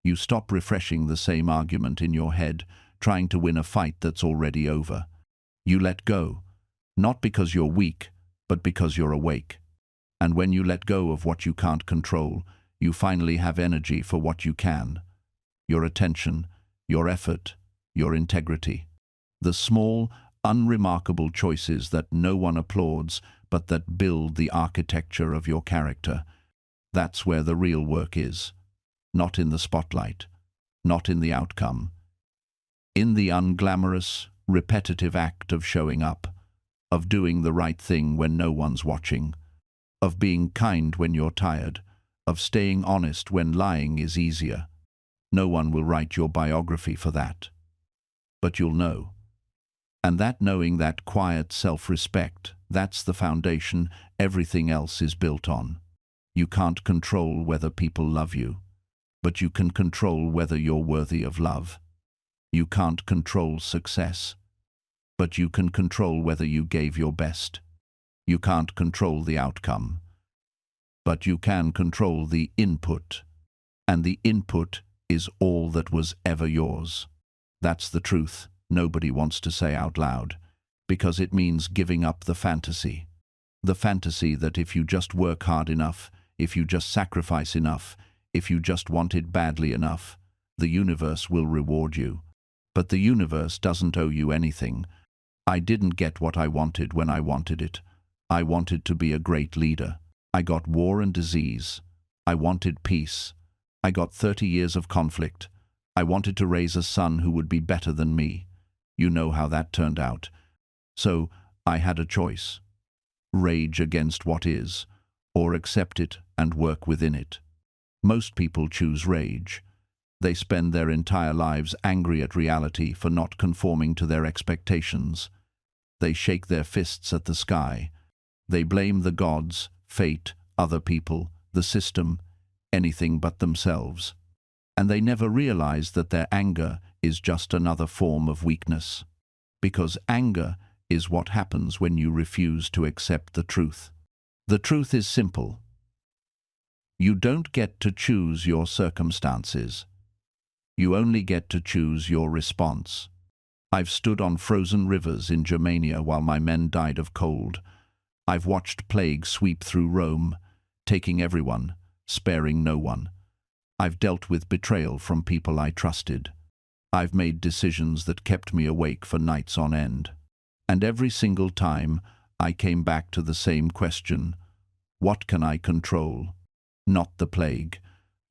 Speaker 1: You stop refreshing the same argument in your head, trying to win a fight that's already over. You let go, not because you're weak, but because you're awake. And when you let go of what you can't control, you finally have energy for what you can. Your attention, your effort, your integrity. The small, unremarkable choices that no one applauds, but that build the architecture of your character. That's where the real work is. Not in the spotlight, not in the outcome. In the unglamorous, repetitive act of showing up, of doing the right thing when no one's watching, of being kind when you're tired, of staying honest when lying is easier. No one will write your biography for that. But you'll know. And that knowing, that quiet self-respect, that's the foundation everything else is built on. You can't control whether people love you, but you can control whether you're worthy of love. You can't control success, but you can control whether you gave your best. You can't control the outcome, but you can control the input, and the input is all that was ever yours. That's the truth nobody wants to say out loud, because it means giving up the fantasy. The fantasy that if you just work hard enough, if you just sacrifice enough, if you just want it badly enough, the universe will reward you. But the universe doesn't owe you anything. I didn't get what I wanted when I wanted it. I wanted to be a great leader. I got war and disease. I wanted peace. I got 30 years of conflict. I wanted to raise a son who would be better than me. You know how that turned out. So I had a choice. Rage against what is, or accept it and work within it. Most people choose rage. They spend their entire lives angry at reality for not conforming to their expectations. They shake their fists at the sky. They blame the gods, fate, other people, the system, anything but themselves. And they never realize that their anger is just another form of weakness. Because anger is what happens when you refuse to accept the truth. The truth is simple. You don't get to choose your circumstances. You only get to choose your response. I've stood on frozen rivers in Germania while my men died of cold. I've watched plague sweep through Rome, taking everyone, sparing no one. I've dealt with betrayal from people I trusted. I've made decisions that kept me awake for nights on end. And every single time, I came back to the same question. What can I control? Not the plague,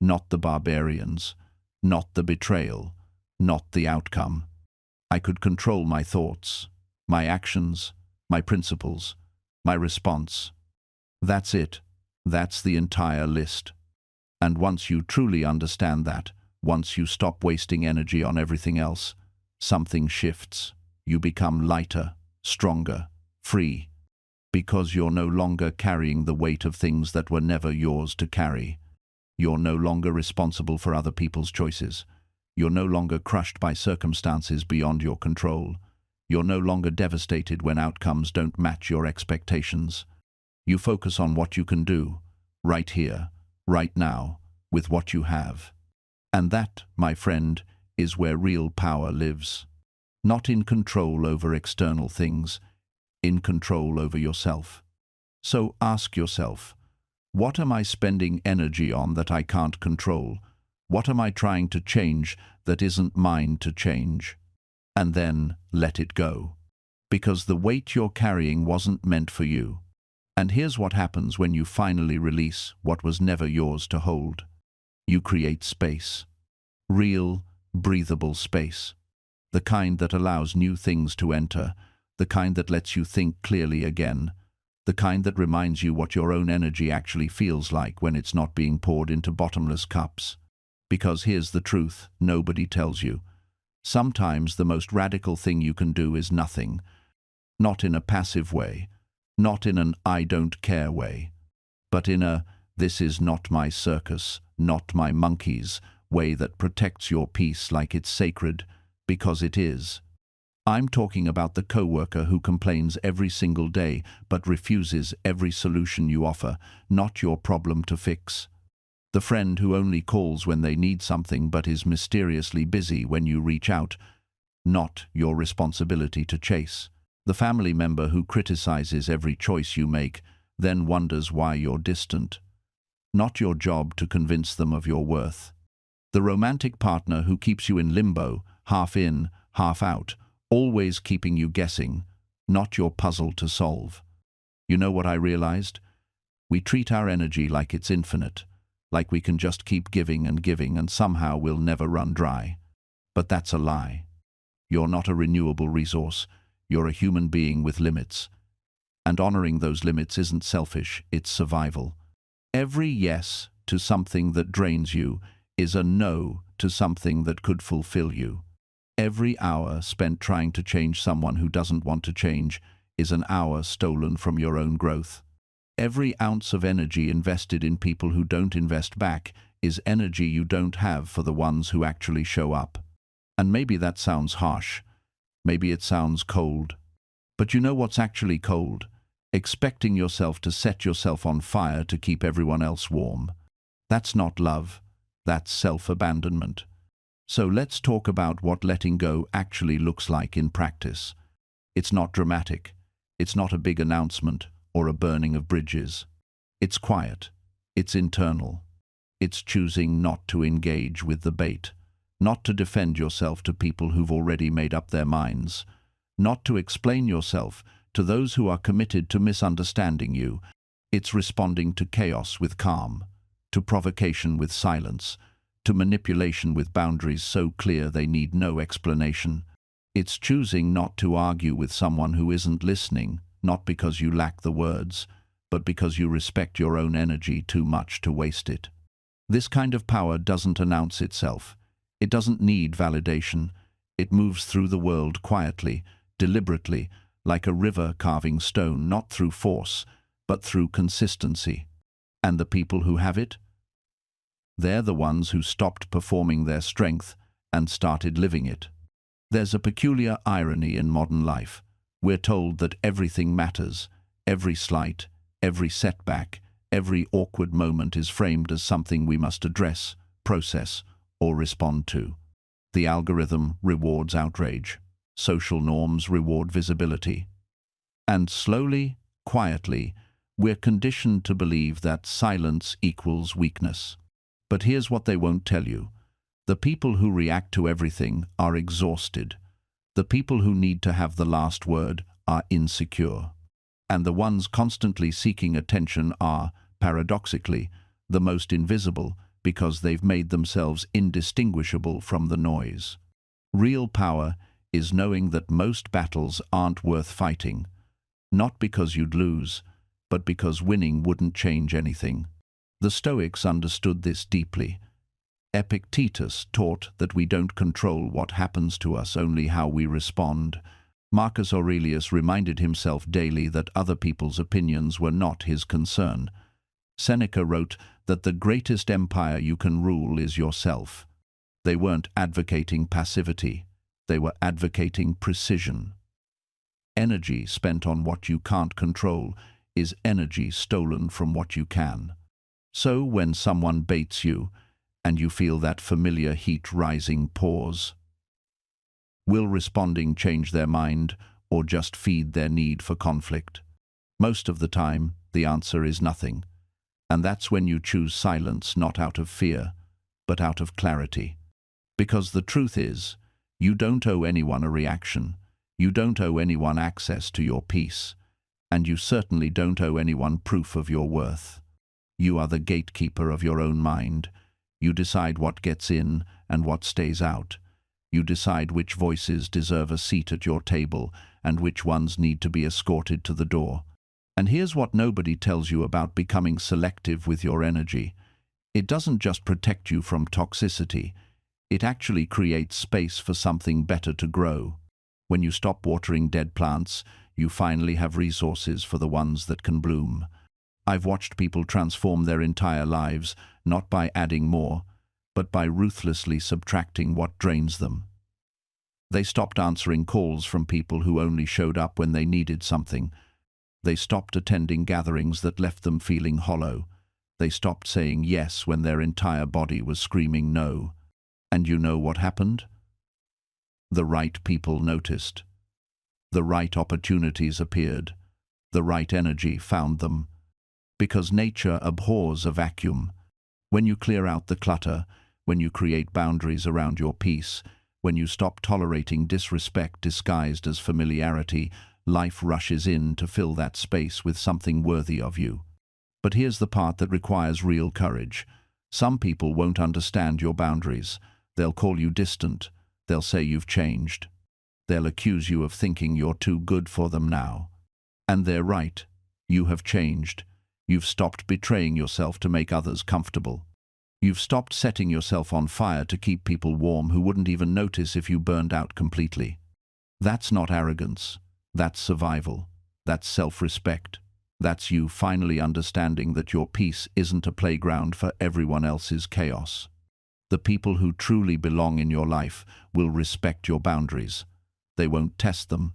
Speaker 1: not the barbarians, not the betrayal, not the outcome. I could control my thoughts, my actions, my principles, my response. That's it. That's the entire list. And once you truly understand that, once you stop wasting energy on everything else, something shifts. You become lighter, stronger, free. Because you're no longer carrying the weight of things that were never yours to carry. You're no longer responsible for other people's choices. You're no longer crushed by circumstances beyond your control. You're no longer devastated when outcomes don't match your expectations. You focus on what you can do, right here, right now, with what you have. And that, my friend, is where real power lives. Not in control over external things, in control over yourself. So ask yourself, what am I spending energy on that I can't control? What am I trying to change that isn't mine to change? And then let it go. Because the weight you're carrying wasn't meant for you. And here's what happens when you finally release what was never yours to hold. You create space. Real, breathable space. The kind that allows new things to enter. The kind that lets you think clearly again. The kind that reminds you what your own energy actually feels like when it's not being poured into bottomless cups. Because here's the truth nobody tells you. Sometimes the most radical thing you can do is nothing. Not in a passive way. Not in an I don't care way. But in a this is not my circus, not my monkeys way that protects your peace like it's sacred, because it is. I'm talking about the coworker who complains every single day but refuses every solution you offer, not your problem to fix. The friend who only calls when they need something but is mysteriously busy when you reach out. not your responsibility to chase. The family member who criticizes every choice you make then wonders why you're distant. Not your job to convince them of your worth. The romantic partner who keeps you in limbo, half in, half out, always keeping you guessing, not your puzzle to solve. You know what I realized? We treat our energy like it's infinite, like we can just keep giving and somehow we'll never run dry. But that's a lie. You're not a renewable resource. You're a human being with limits. And honoring those limits isn't selfish, it's survival. Every yes to something that drains you is a no to something that could fulfill you. Every hour spent trying to change someone who doesn't want to change is an hour stolen from your own growth. Every ounce of energy invested in people who don't invest back is energy you don't have for the ones who actually show up. And maybe that sounds harsh. Maybe it sounds cold. But you know what's actually cold? Expecting yourself to set yourself on fire to keep everyone else warm. That's not love. That's self-abandonment. So let's talk about what letting go actually looks like in practice. It's not dramatic. It's not a big announcement or a burning of bridges. It's quiet. It's internal. It's choosing not to engage with the bait, not to defend yourself to people who've already made up their minds, not to explain yourself to those who are committed to misunderstanding you. It's responding to chaos with calm, to provocation with silence, to manipulation with boundaries so clear they need no explanation. It's choosing not to argue with someone who isn't listening, not because you lack the words, but because you respect your own energy too much to waste it. This kind of power doesn't announce itself. It doesn't need validation. It moves through the world quietly, deliberately, like a river carving stone, not through force, but through consistency. And the people who have it? They're the ones who stopped performing their strength and started living it. There's a peculiar irony in modern life. We're told that everything matters. Every slight, every setback, every awkward moment is framed as something we must address, process, or respond to. The algorithm rewards outrage. Social norms reward visibility. And slowly, quietly, we're conditioned to believe that silence equals weakness. But here's what they won't tell you. The people who react to everything are exhausted. The people who need to have the last word are insecure. And the ones constantly seeking attention are, paradoxically, the most invisible because they've made themselves indistinguishable from the noise. Real power is knowing that most battles aren't worth fighting, not because you'd lose, but because winning wouldn't change anything. The Stoics understood this deeply. Epictetus taught that we don't control what happens to us, only how we respond. Marcus Aurelius reminded himself daily that other people's opinions were not his concern. Seneca wrote that the greatest empire you can rule is yourself. They weren't advocating passivity. They were advocating precision. Energy spent on what you can't control is energy stolen from what you can. So when someone baits you, and you feel that familiar heat rising, pause. Will responding change their mind or just feed their need for conflict? Most of the time, the answer is nothing. And that's when you choose silence not out of fear, but out of clarity. Because the truth is, you don't owe anyone a reaction. You don't owe anyone access to your peace. And you certainly don't owe anyone proof of your worth. You are the gatekeeper of your own mind. You decide what gets in and what stays out. You decide which voices deserve a seat at your table and which ones need to be escorted to the door. And here's what nobody tells you about becoming selective with your energy. It doesn't just protect you from toxicity. It actually creates space for something better to grow. When you stop watering dead plants, you finally have resources for the ones that can bloom. I've watched people transform their entire lives, not by adding more, but by ruthlessly subtracting what drains them. They stopped answering calls from people who only showed up when they needed something. They stopped attending gatherings that left them feeling hollow. They stopped saying yes when their entire body was screaming no. And you know what happened? The right people noticed. The right opportunities appeared. The right energy found them. Because nature abhors a vacuum. When you clear out the clutter, when you create boundaries around your peace, when you stop tolerating disrespect disguised as familiarity, life rushes in to fill that space with something worthy of you. But here's the part that requires real courage. Some people won't understand your boundaries. They'll call you distant. They'll say you've changed. They'll accuse you of thinking you're too good for them now. And they're right. You have changed. You've stopped betraying yourself to make others comfortable. You've stopped setting yourself on fire to keep people warm who wouldn't even notice if you burned out completely. That's not arrogance. That's survival. That's self-respect. That's you finally understanding that your peace isn't a playground for everyone else's chaos. The people who truly belong in your life will respect your boundaries. They won't test them.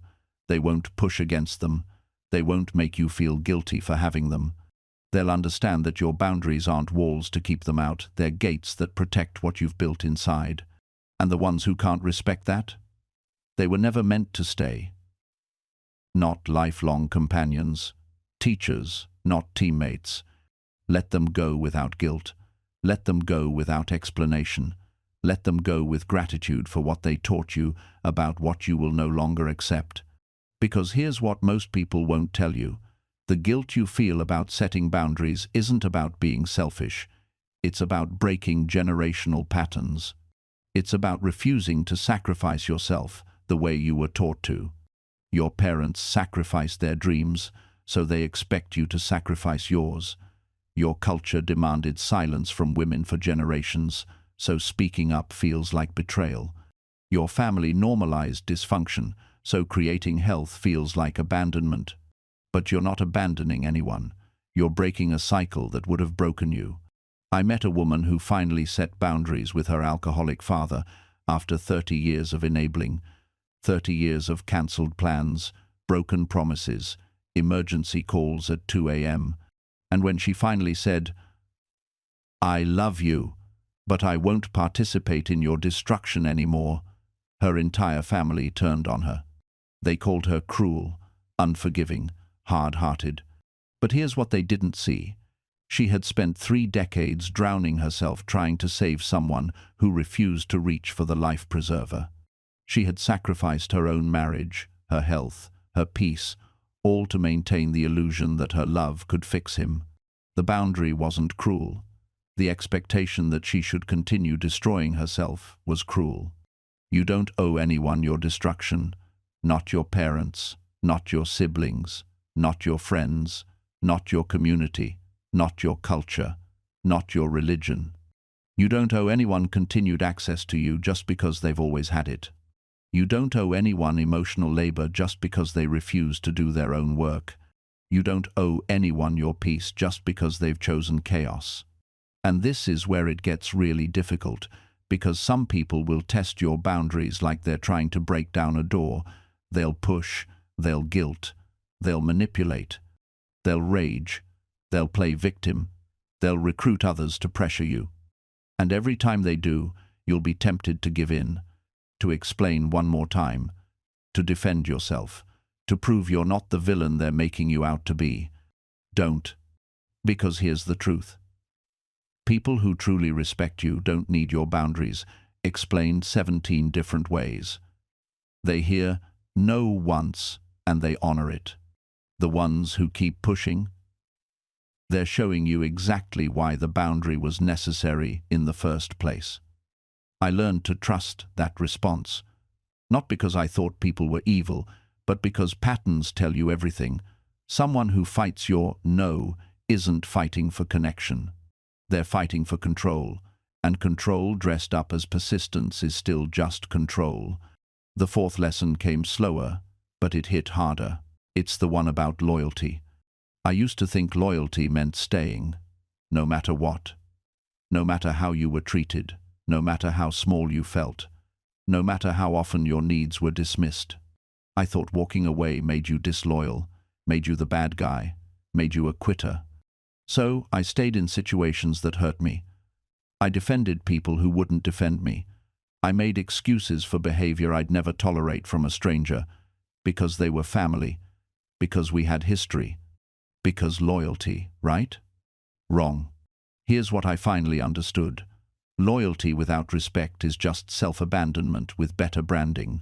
Speaker 1: They won't push against them. They won't make you feel guilty for having them. They'll understand that your boundaries aren't walls to keep them out, they're gates that protect what you've built inside. And the ones who can't respect that? They were never meant to stay. Not lifelong companions. Teachers, not teammates. Let them go without guilt. Let them go without explanation. Let them go with gratitude for what they taught you about what you will no longer accept. Because here's what most people won't tell you. The guilt you feel about setting boundaries isn't about being selfish. It's about breaking generational patterns. It's about refusing to sacrifice yourself the way you were taught to. Your parents sacrificed their dreams, so they expect you to sacrifice yours. Your culture demanded silence from women for generations, so speaking up feels like betrayal. Your family normalized dysfunction, so creating health feels like abandonment. But you're not abandoning anyone. You're breaking a cycle that would have broken you. I met a woman who finally set boundaries with her alcoholic father after 30 years of enabling, 30 years of cancelled plans, broken promises, emergency calls at 2 a.m. And when she finally said, "I love you, but I won't participate in your destruction anymore," her entire family turned on her. They called her cruel, unforgiving, hard-hearted. But here's what they didn't see. She had spent 3 decades drowning herself trying to save someone who refused to reach for the life preserver. She had sacrificed her own marriage, her health, her peace, all to maintain the illusion that her love could fix him. The boundary wasn't cruel. The expectation that she should continue destroying herself was cruel. You don't owe anyone your destruction, not your parents, not your siblings, not your friends, not your community, not your culture, not your religion. You don't owe anyone continued access to you just because they've always had it. You don't owe anyone emotional labor just because they refuse to do their own work. You don't owe anyone your peace just because they've chosen chaos. And this is where it gets really difficult, because some people will test your boundaries like they're trying to break down a door. They'll push, they'll guilt, they'll manipulate, they'll rage, they'll play victim, they'll recruit others to pressure you. And every time they do, you'll be tempted to give in, to explain one more time, to defend yourself, to prove you're not the villain they're making you out to be. Don't. Because here's the truth. People who truly respect you don't need your boundaries explained 17 different ways. They hear no once and they honor it. The ones who keep pushing, they're showing you exactly why the boundary was necessary in the first place. I learned to trust that response, not because I thought people were evil, but because patterns tell you everything. Someone who fights your no isn't fighting for connection. They're fighting for control, and control dressed up as persistence is still just control. The 4th lesson came slower, but it hit harder. It's the one about loyalty. I used to think loyalty meant staying, no matter what. No matter how you were treated, no matter how small you felt, no matter how often your needs were dismissed. I thought walking away made you disloyal, made you the bad guy, made you a quitter. So I stayed in situations that hurt me. I defended people who wouldn't defend me. I made excuses for behavior I'd never tolerate from a stranger, because they were family, because we had history, because loyalty, right? Wrong. Here's what I finally understood. Loyalty without respect is just self-abandonment with better branding.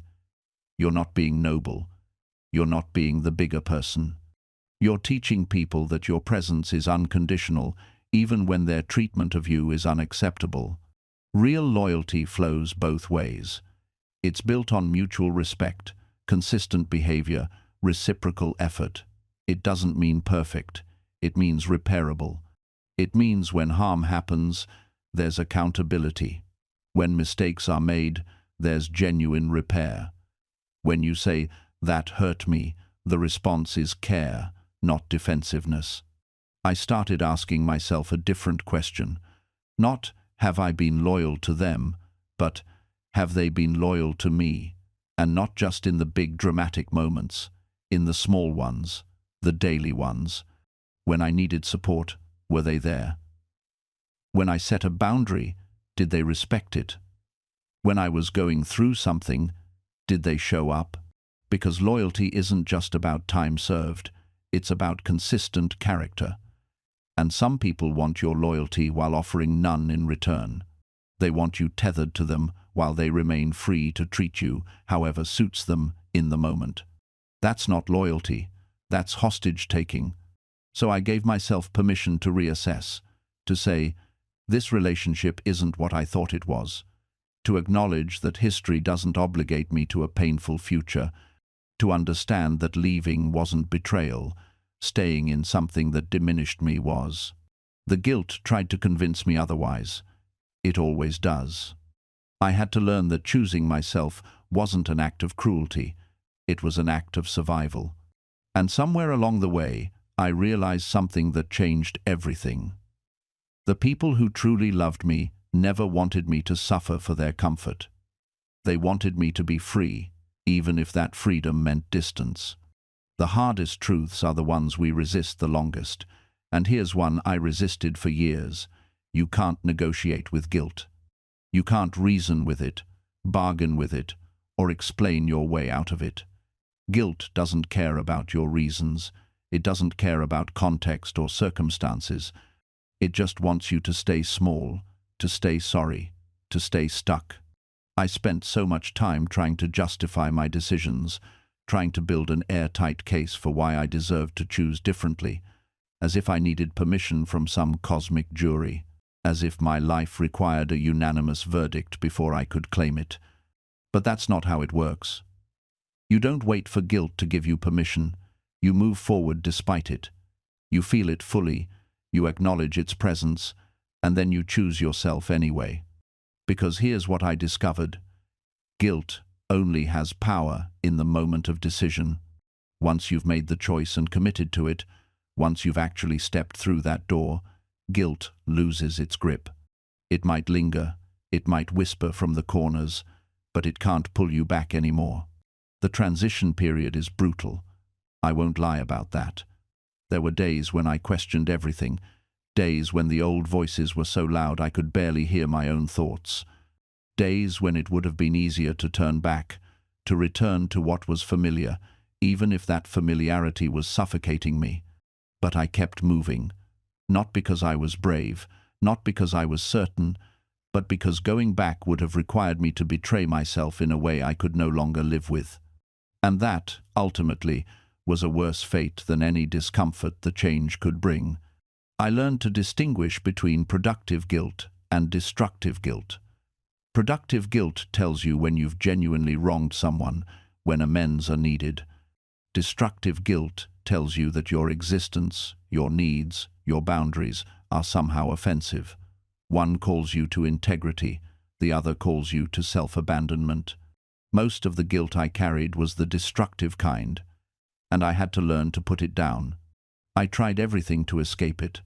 Speaker 1: You're not being noble. You're not being the bigger person. You're teaching people that your presence is unconditional, even when their treatment of you is unacceptable. Real loyalty flows both ways. It's built on mutual respect, consistent behavior, reciprocal effort. It doesn't mean perfect. It means repairable. It means when harm happens, there's accountability. When mistakes are made, there's genuine repair. When you say, "That hurt me," the response is care, not defensiveness. I started asking myself a different question. Not, have I been loyal to them, but have they been loyal to me? And not just in the big dramatic moments, in the small ones, the daily ones. When I needed support, were they there? When I set a boundary, did they respect it? When I was going through something, did they show up? Because loyalty isn't just about time served, it's about consistent character. And some people want your loyalty while offering none in return. They want you tethered to them while they remain free to treat you however suits them in the moment. That's not loyalty, that's hostage-taking. So I gave myself permission to reassess, to say, this relationship isn't what I thought it was, to acknowledge that history doesn't obligate me to a painful future, to understand that leaving wasn't betrayal, staying in something that diminished me was. The guilt tried to convince me otherwise. It always does. I had to learn that choosing myself wasn't an act of cruelty, it was an act of survival. And somewhere along the way, I realized something that changed everything. The people who truly loved me never wanted me to suffer for their comfort. They wanted me to be free, even if that freedom meant distance. The hardest truths are the ones we resist the longest, and here's one I resisted for years. You can't negotiate with guilt. You can't reason with it, bargain with it, or explain your way out of it. Guilt doesn't care about your reasons. It doesn't care about context or circumstances. It just wants you to stay small, to stay sorry, to stay stuck. I spent so much time trying to justify my decisions, trying to build an airtight case for why I deserved to choose differently, as if I needed permission from some cosmic jury, as if my life required a unanimous verdict before I could claim it. But that's not how it works. You don't wait for guilt to give you permission. You move forward despite it. You feel it fully, you acknowledge its presence, and then you choose yourself anyway. Because here's what I discovered. Guilt only has power in the moment of decision. Once you've made the choice and committed to it, once you've actually stepped through that door, guilt loses its grip. It might linger, it might whisper from the corners, but it can't pull you back anymore. The transition period is brutal. I won't lie about that. There were days when I questioned everything, days when the old voices were so loud I could barely hear my own thoughts. Days when it would have been easier to turn back, to return to what was familiar, even if that familiarity was suffocating me. But I kept moving, not because I was brave, not because I was certain, but because going back would have required me to betray myself in a way I could no longer live with. And that, ultimately, was a worse fate than any discomfort the change could bring. I learned to distinguish between productive guilt and destructive guilt. Productive guilt tells you when you've genuinely wronged someone, when amends are needed. Destructive guilt tells you that your existence, your needs, your boundaries are somehow offensive. One calls you to integrity, the other calls you to self-abandonment. Most of the guilt I carried was the destructive kind, and I had to learn to put it down. I tried everything to escape it.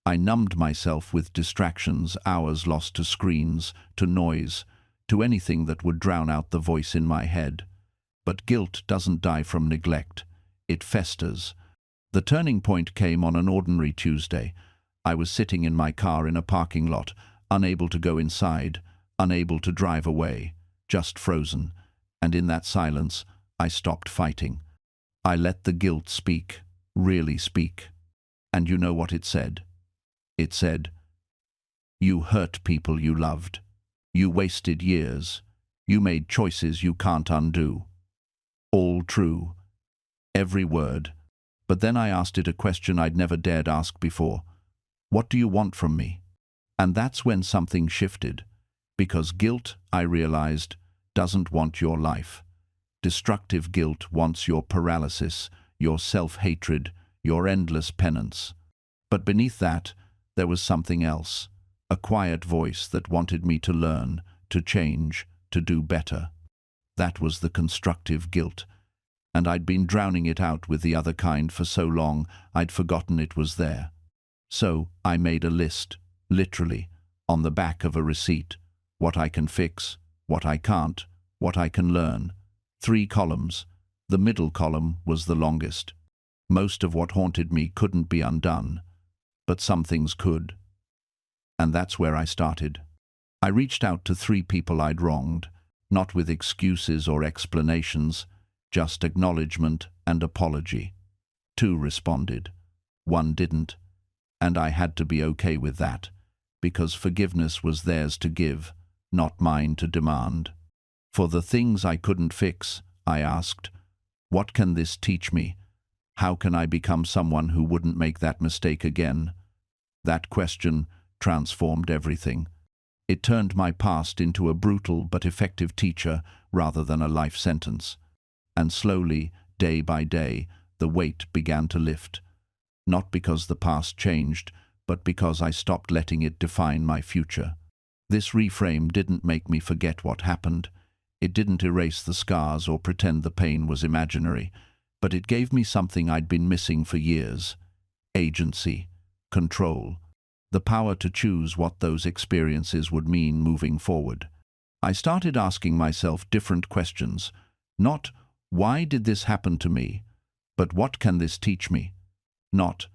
Speaker 1: I numbed myself with distractions, hours lost to screens, to noise, to anything that would drown out the voice in my head. But guilt doesn't die from neglect. It festers. The turning point came on an ordinary Tuesday. I was sitting in my car in a parking lot, unable to go inside, unable to drive away. just frozen, and in that silence, I stopped fighting. I let the guilt speak, really speak. And you know what it said? It said, "You hurt people you loved. You wasted years. You made choices you can't undo." All true. Every word. But then I asked it a question I'd never dared ask before. What do you want from me? And that's when something shifted. Because guilt, I realized, doesn't want your life. Destructive guilt wants your paralysis, your self-hatred, your endless penance. But beneath that, there was something else. A quiet voice that wanted me to learn, to change, to do better. That was the constructive guilt. And I'd been drowning it out with the other kind for so long, I'd forgotten it was there. So I made a list, literally, on the back of a receipt. What I can fix, what I can't, what I can learn. 3 columns. The middle column was the longest. Most of what haunted me couldn't be undone, but some things could. And that's where I started. I reached out to 3 people I'd wronged, not with excuses or explanations, just acknowledgement and apology. 2 responded. 1 didn't, and I had to be okay with that, because forgiveness was theirs to give, not mine to demand. For the things I couldn't fix, I asked, what can this teach me? How can I become someone who wouldn't make that mistake again? That question transformed everything. It turned my past into a brutal but effective teacher rather than a life sentence. And slowly, day by day, the weight began to lift. Not because the past changed, but because I stopped letting it define my future. This reframe didn't make me forget what happened. It didn't erase the scars or pretend the pain was imaginary, but it gave me something I'd been missing for years: agency, control, the power to choose what those experiences would mean moving forward. I started asking myself different questions, not "Why did this happen to me?" but "What can this teach me?" Not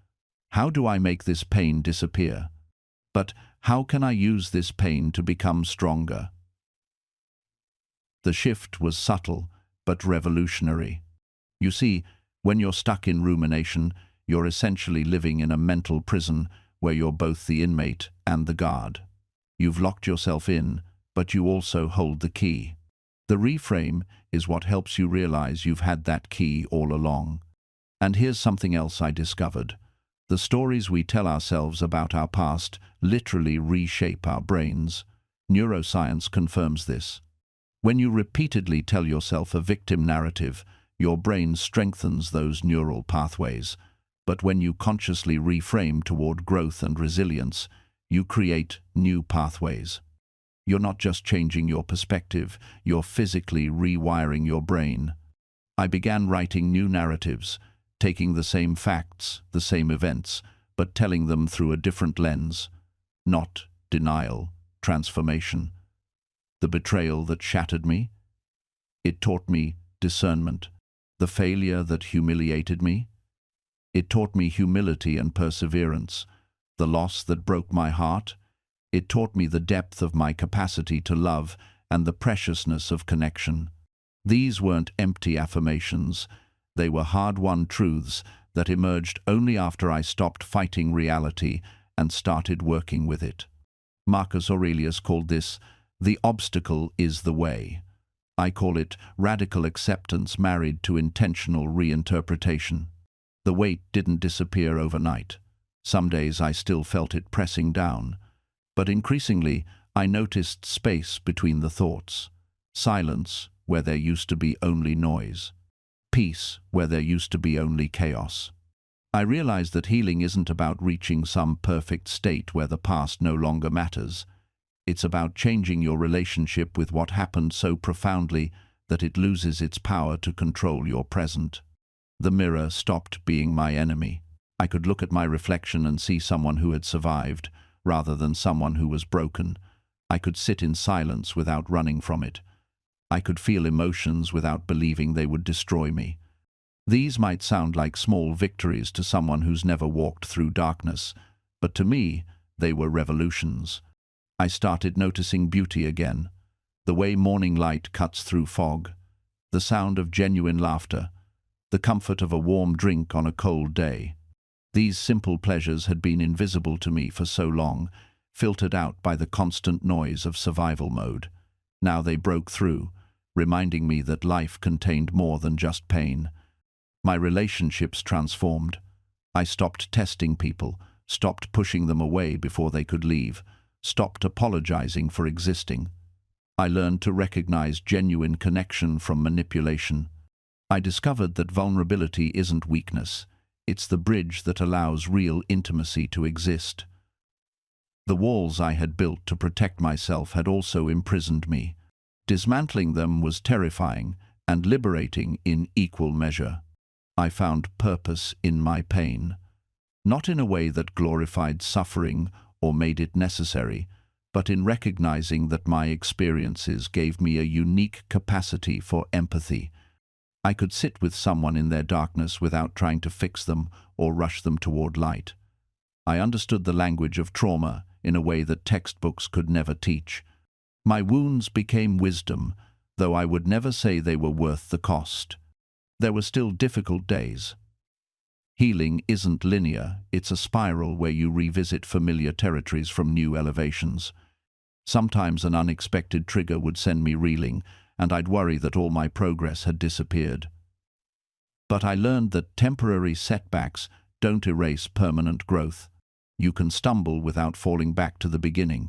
Speaker 1: "How do I make this pain disappear?" but "How can I use this pain to become stronger?" The shift was subtle, but revolutionary. You see, when you're stuck in rumination, you're essentially living in a mental prison where you're both the inmate and the guard. You've locked yourself in, but you also hold the key. The reframe is what helps you realize you've had that key all along. And here's something else I discovered. The stories we tell ourselves about our past literally reshape our brains. Neuroscience confirms this. When you repeatedly tell yourself a victim narrative, your brain strengthens those neural pathways. But when you consciously reframe toward growth and resilience, you create new pathways. You're not just changing your perspective, you're physically rewiring your brain. I began writing new narratives, taking the same facts, the same events, but telling them through a different lens. Not denial, transformation. The betrayal that shattered me? It taught me discernment. The failure that humiliated me? It taught me humility and perseverance. The loss that broke my heart? It taught me the depth of my capacity to love and the preciousness of connection. These weren't empty affirmations. They were hard-won truths that emerged only after I stopped fighting reality and started working with it. Marcus Aurelius called this, "The obstacle is the way." I call it radical acceptance married to intentional reinterpretation. The weight didn't disappear overnight. Some days I still felt it pressing down. But increasingly, I noticed space between the thoughts. Silence where there used to be only noise. Peace where there used to be only chaos. I realized that healing isn't about reaching some perfect state where the past no longer matters. It's about changing your relationship with what happened so profoundly that it loses its power to control your present. The mirror stopped being my enemy. I could look at my reflection and see someone who had survived, rather than someone who was broken. I could sit in silence without running from it. I could feel emotions without believing they would destroy me. These might sound like small victories to someone who's never walked through darkness, but to me, they were revolutions. I started noticing beauty again. The way morning light cuts through fog, the sound of genuine laughter, the comfort of a warm drink on a cold day. These simple pleasures had been invisible to me for so long, filtered out by the constant noise of survival mode. Now they broke through, reminding me that life contained more than just pain. My relationships transformed. I stopped testing people, stopped pushing them away before they could leave, stopped apologizing for existing. I learned to recognize genuine connection from manipulation. I discovered that vulnerability isn't weakness. It's the bridge that allows real intimacy to exist. The walls I had built to protect myself had also imprisoned me. Dismantling them was terrifying and liberating in equal measure. I found purpose in my pain, not in a way that glorified suffering or made it necessary, but in recognizing that my experiences gave me a unique capacity for empathy. I could sit with someone in their darkness without trying to fix them or rush them toward light. I understood the language of trauma in a way that textbooks could never teach. My wounds became wisdom, though I would never say they were worth the cost. There were still difficult days. Healing isn't linear, it's a spiral where you revisit familiar territories from new elevations. Sometimes an unexpected trigger would send me reeling, and I'd worry that all my progress had disappeared. But I learned that temporary setbacks don't erase permanent growth. You can stumble without falling back to the beginning,